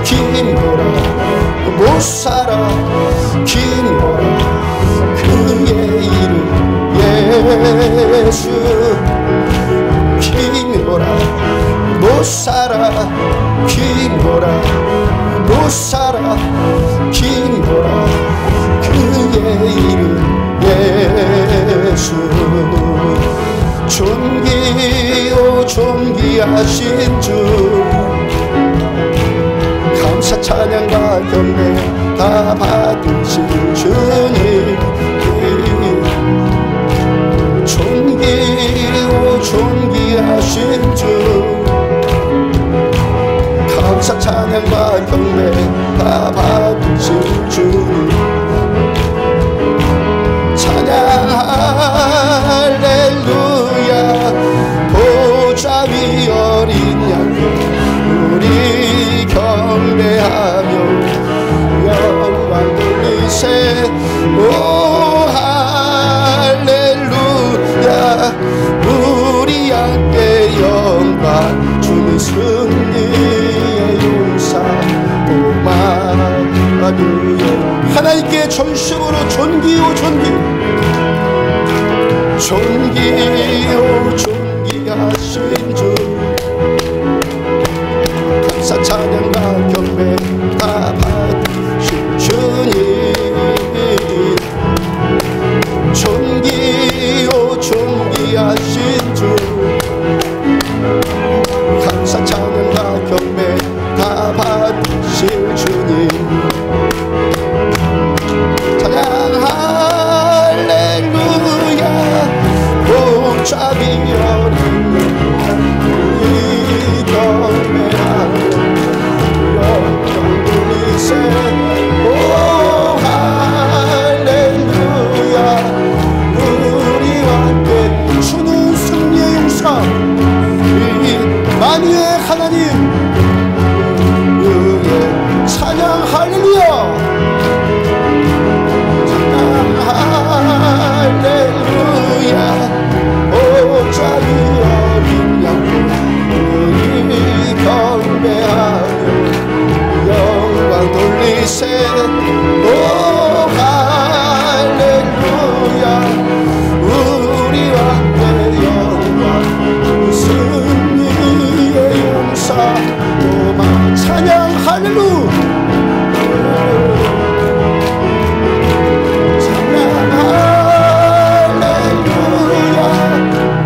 기묘라 무사라 기묘라 그의 이름 예수 기묘라 못살아 기묘라 못살아 기묘라 그의 이름 예수 존귀오 존귀하신 주 감사 찬양과 경배 다 받으신 주님 존귀오 존귀하신 주 감사 찬양과 경배 다 받으신 주님 찬양 할렐루야 보좌 위 어린 양 우리 경배하며 영광 돌리세 오 할렐루야 우리 함께 영광 주님 승리의 용사 오마하루여 하나님께 전심으로 존귀요 존귀 존귀요 존귀하신 주 감사 찬양과 경배 다 받으신 주님 존귀요 존귀하신 주 감사 찬양과 경배 다 받으실 주님 찬양 할렐루야 보좌 위 어린 우리 경배하며 영광 돌리세 오 할렐루야 우리와 함께 주는 승리의 용사 만유의 하나님 그의 찬양 할렐루야 찬양 할렐루야 보좌 위 어린 양 우리 경배하며 영광 돌리세 오 할렐루야 우리와 함께 영광 승리의 용사 오마 찬양 할렐루야 찬양 할렐루야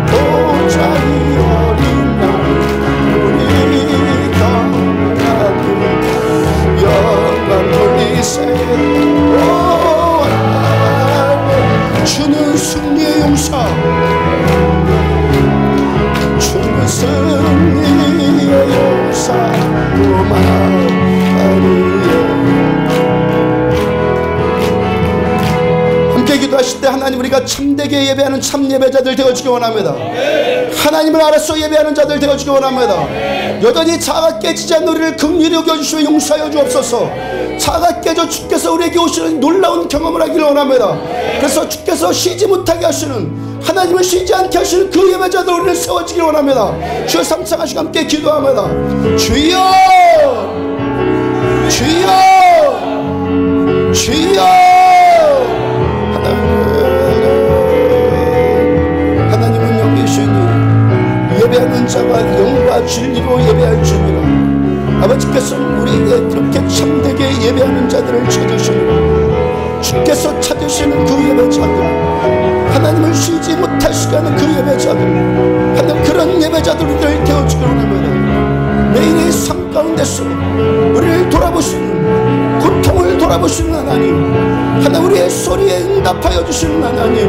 보좌 위 어린 양 우리 경배하며 영광 돌리세 오 주는 승리의 용사 주는 승리의 용사 오마하루여 함께 기도하실 때 하나님 우리가 참되게 예배하는 참 예배자들 되어주기 원합니다. 하나님을 알아서 예배하는 자들 되어주기 원합니다. 여전히 자가 깨지지 않는 우리를 긍휼히 여겨주시며 용서하여 주옵소서. 자가 깨져 주께서 우리에게 오시는 놀라운 경험을 하기를 원합니다. 그래서 주께서 쉬지 못하게 하시는 하나님을 쉬지 않게 하시는 그 예배자들 우리를 세워지길 원합니다. 주여 삼창하시고 함께 기도합니다. 주여 주여 주여 하나님은 여기 계시니 예배하는 자가 영과 진리로 예배할 줄이라. 아버지께서 우리에게 그렇게 참되게 예배하는 자들을 찾으시니 주께서 찾으시는 그 예배자들 하나님을 쉬지 못하시게 하는 그 예배자들 하나님 그런 예배자들을 되어주기를 원합니다. 매일의 삶 가운데서 우리를 돌아보시는 고통을 돌아보시는 하나님 하나님 우리의 소리에 응답하여 주시는 하나님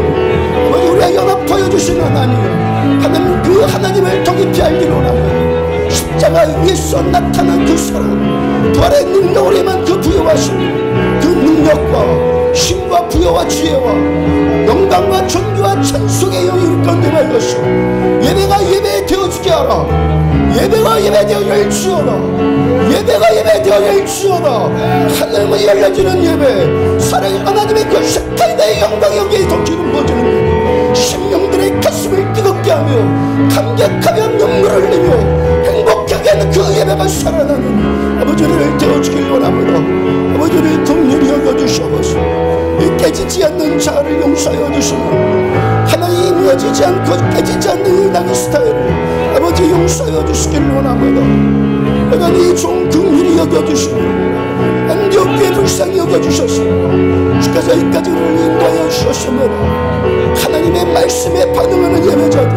아버지 우리와 연합하여 주시는 하나님 하나님 그 하나님을 더 깊이 알기를 원합니다. 십자가 위에서 나타난 그 사랑 부활의 능력으로 임한 그 부여하신 그 능력과 힘과 부여와 지혜와 영광과 존귀와 찬송의 영이 우리 가운데 맑으시오. 예배가 예배 되어주게 하라. 예배가 예배 되어 주어라. 예배가 예배 되어 주어라. 하늘문이 열려지는 예배 사랑의 하나님의 그 셰카이다의 영광이 여기에 덮치는 모든 예배 심령들의 가슴을 뜨겁게 하며 감격하며 눈물을 흘리며 행복하게 하는 그 예배가 살아나는 아버지를 되어주길 원합니다. 아버지를 긍휼히 여겨주시옵소서. 이 깨진 깨지지 않는 자를 용서하여 주시고, 하나님이 무너지지 않고 깨지지 않는 이 땅의 스타일을 아버지 용서하여 주시기를 원합니다. 여전히 종 긍휼히 여겨주시고 안디옥교회 불쌍히 여겨주셔서 주께서 이까지 우리를 인도하여 주셨습니다. 하나님의 말씀에 반응하는 예배자들,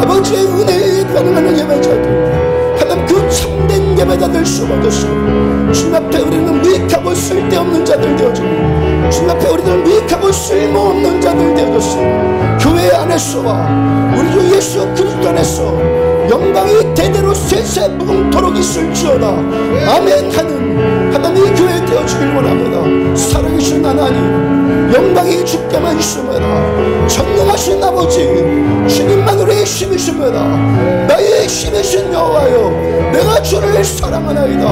아버지의 은혜에 반응하는 예배자들, 하나님 그 참된 예배자들 수고하셨습니다. 주님 앞에 우리는 무익하고 쓸데없는 자들 되어지고, 주님 앞에 우리는 무익하고 쓸모없는 자들 되어졌습니다. 교회 안에서와 우리 주 예수 그리스도 안에서 영광이 대대로 세세 무궁토록 있을지어다. 아멘 하는 하나님의 교회 되어주길 원합니다. 살아계신 하나님, 영광이 주께만 있습니다. 전능하신 아버지, 주님만 우리의 힘이십니다. 나의 힘이신 여호와여, 내가 주를 사랑하나이다.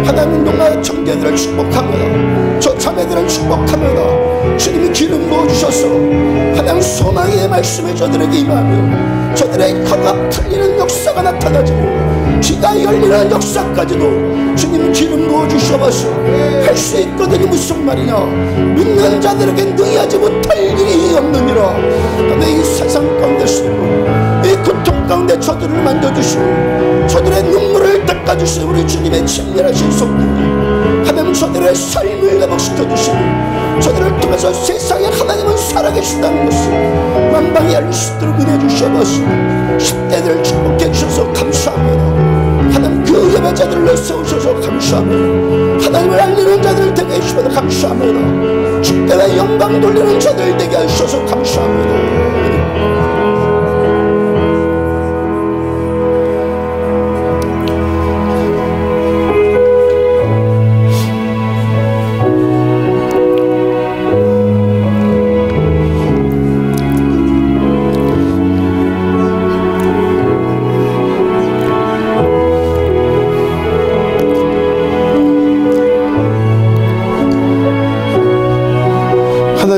하나님 농가 청계들을 축복합니다. 저 자매들을 축복합니다. 주님이 기름 부어주셔서 하나님 소망의 말씀이 저들에게 임하며 저들의 혀가 풀리는 역사가 나타나지고 귀가 열리는 역사까지도 주님 기름 부어주셔서 할 수 있거든요. 무슨 말이냐, 믿는 자들에게 능히하지 못할 일이 없느니라. 하나님 이 세상 가운데 쓰고 이 고통 가운데 저들을 만져주시고 저들의 눈물을 닦아주시고 우리 주님의 친밀하신 손길이 하나님 저들의 삶을 회복시켜주시고 저들을 통해서 세상에 하나님은 살아계신다는 것을 만방에 알릴 수 있도록 은혜 주셔서 10대들을 축복해 주셔서 감사합니다. 하나님 그 예배자들을 세우셔서 감사합니다. 하나님을 알리는 자들 되게 해주셔서 감사합니다. 주께의 영광 돌리는 자들 되게 하셔서 감사합니다.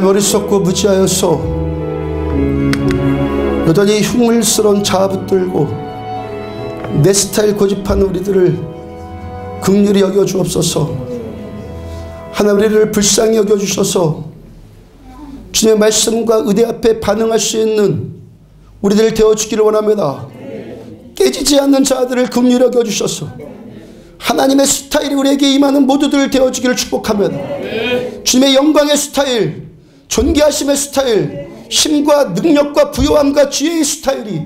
어리석고 무지하여서 여전히 흉물스러운 자아 붙들고 내 스타일 고집하는 우리들을 긍휼히 여겨주옵소서. 하나님 우리를 불쌍히 여겨주셔서 주님의 말씀과 의대 앞에 반응할 수 있는 우리들 되어주기를 원합니다. 깨지지 않는 자들을 긍휼히 여겨주셔서 하나님의 스타일이 우리에게 임하는 모두들 되어주기를 축복합니다. 주님의 영광의 스타일, 존귀하심의 스타일, 힘과 능력과 부요함과 지혜의 스타일이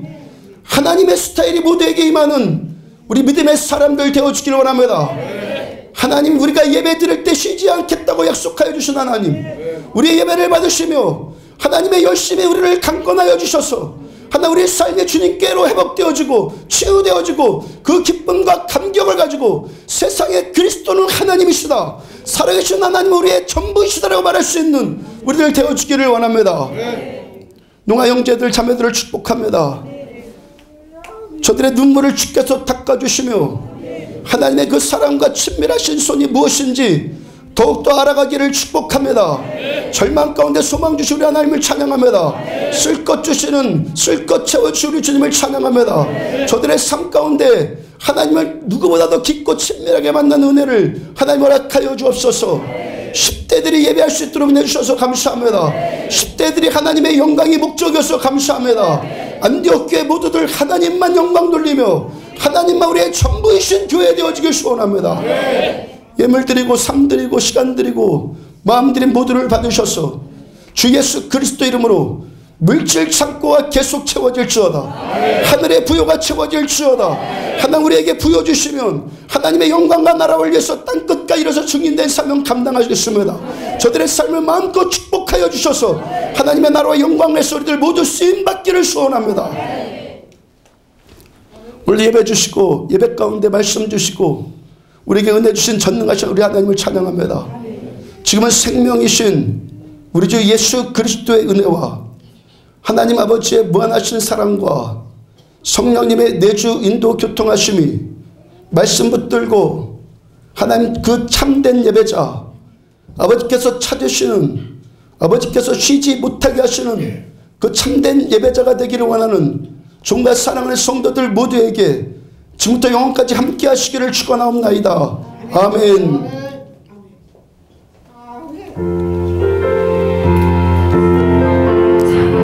하나님의 스타일이 모두에게 임하는 우리 믿음의 사람들 되어주기를 원합니다. 하나님 우리가 예배 드릴 때 쉬지 않겠다고 약속하여 주신 하나님, 우리의 예배를 받으시며 하나님의 열심히 우리를 강권하여 주셔서 하나 우리의 삶이 주님께로 회복되어지고 치유되어지고 그 기쁨과 감격을 가지고 세상에 그리스도는 하나님이시다, 살아계신 하나님 우리의 전부이시다라고 말할 수 있는 우리들 되어주기를 원합니다. 농아 형제들 자매들을 축복합니다. 저들의 눈물을 주께서 닦아주시며 하나님의 그 사랑과 친밀하신 손이 무엇인지 더욱더 알아가기를 축복합니다. 절망 가운데 소망 주신 우리 하나님을 찬양합니다. 쓸 것 주시는, 쓸 것 채워주신 우리 주님을 찬양합니다. 저들의 삶 가운데 하나님을 누구보다도 깊고 친밀하게 만나는 은혜를 하나님 허락하여 주옵소서. 10대들이 예배할 수 있도록 내주셔서 감사합니다. 10대들이 하나님의 영광이 목적이어서 감사합니다. 안디옥교회 모두들 하나님만 영광 돌리며 하나님만 우리의 전부이신 교회 되어지길 소원합니다. 예물 드리고 삶 드리고 시간 드리고 마음 드린 모두를 받으셔서 주 예수 그리스도 이름으로 물질 창고가 계속 채워질지어다. 하늘의 부요가 채워질지어다. 하나님 우리에게 부여 주시면 하나님의 영광과 나라를 위해서 땅끝까지 이뤄서 증인된 사명 감당하시겠습니다. 저들의 삶을 마음껏 축복하여 주셔서 하나님의 나라와 영광의 소리들 모두 쓰임받기를 소원합니다. 오늘 예배 주시고 예배 가운데 말씀 주시고 우리에게 은혜 주신 전능하신 우리 하나님을 찬양합니다. 지금은 생명이신 우리 주 예수 그리스도의 은혜와 하나님 아버지의 무한하신 사랑과 성령님의 내주 인도 교통하심이 말씀 붙들고 하나님 그 참된 예배자 아버지께서 찾으시는, 아버지께서 쉬지 못하게 하시는 그 참된 예배자가 되기를 원하는 종과 사랑하는 성도들 모두에게 지금부터 영원까지 함께 하시기를 축원하옵나이다. 아멘.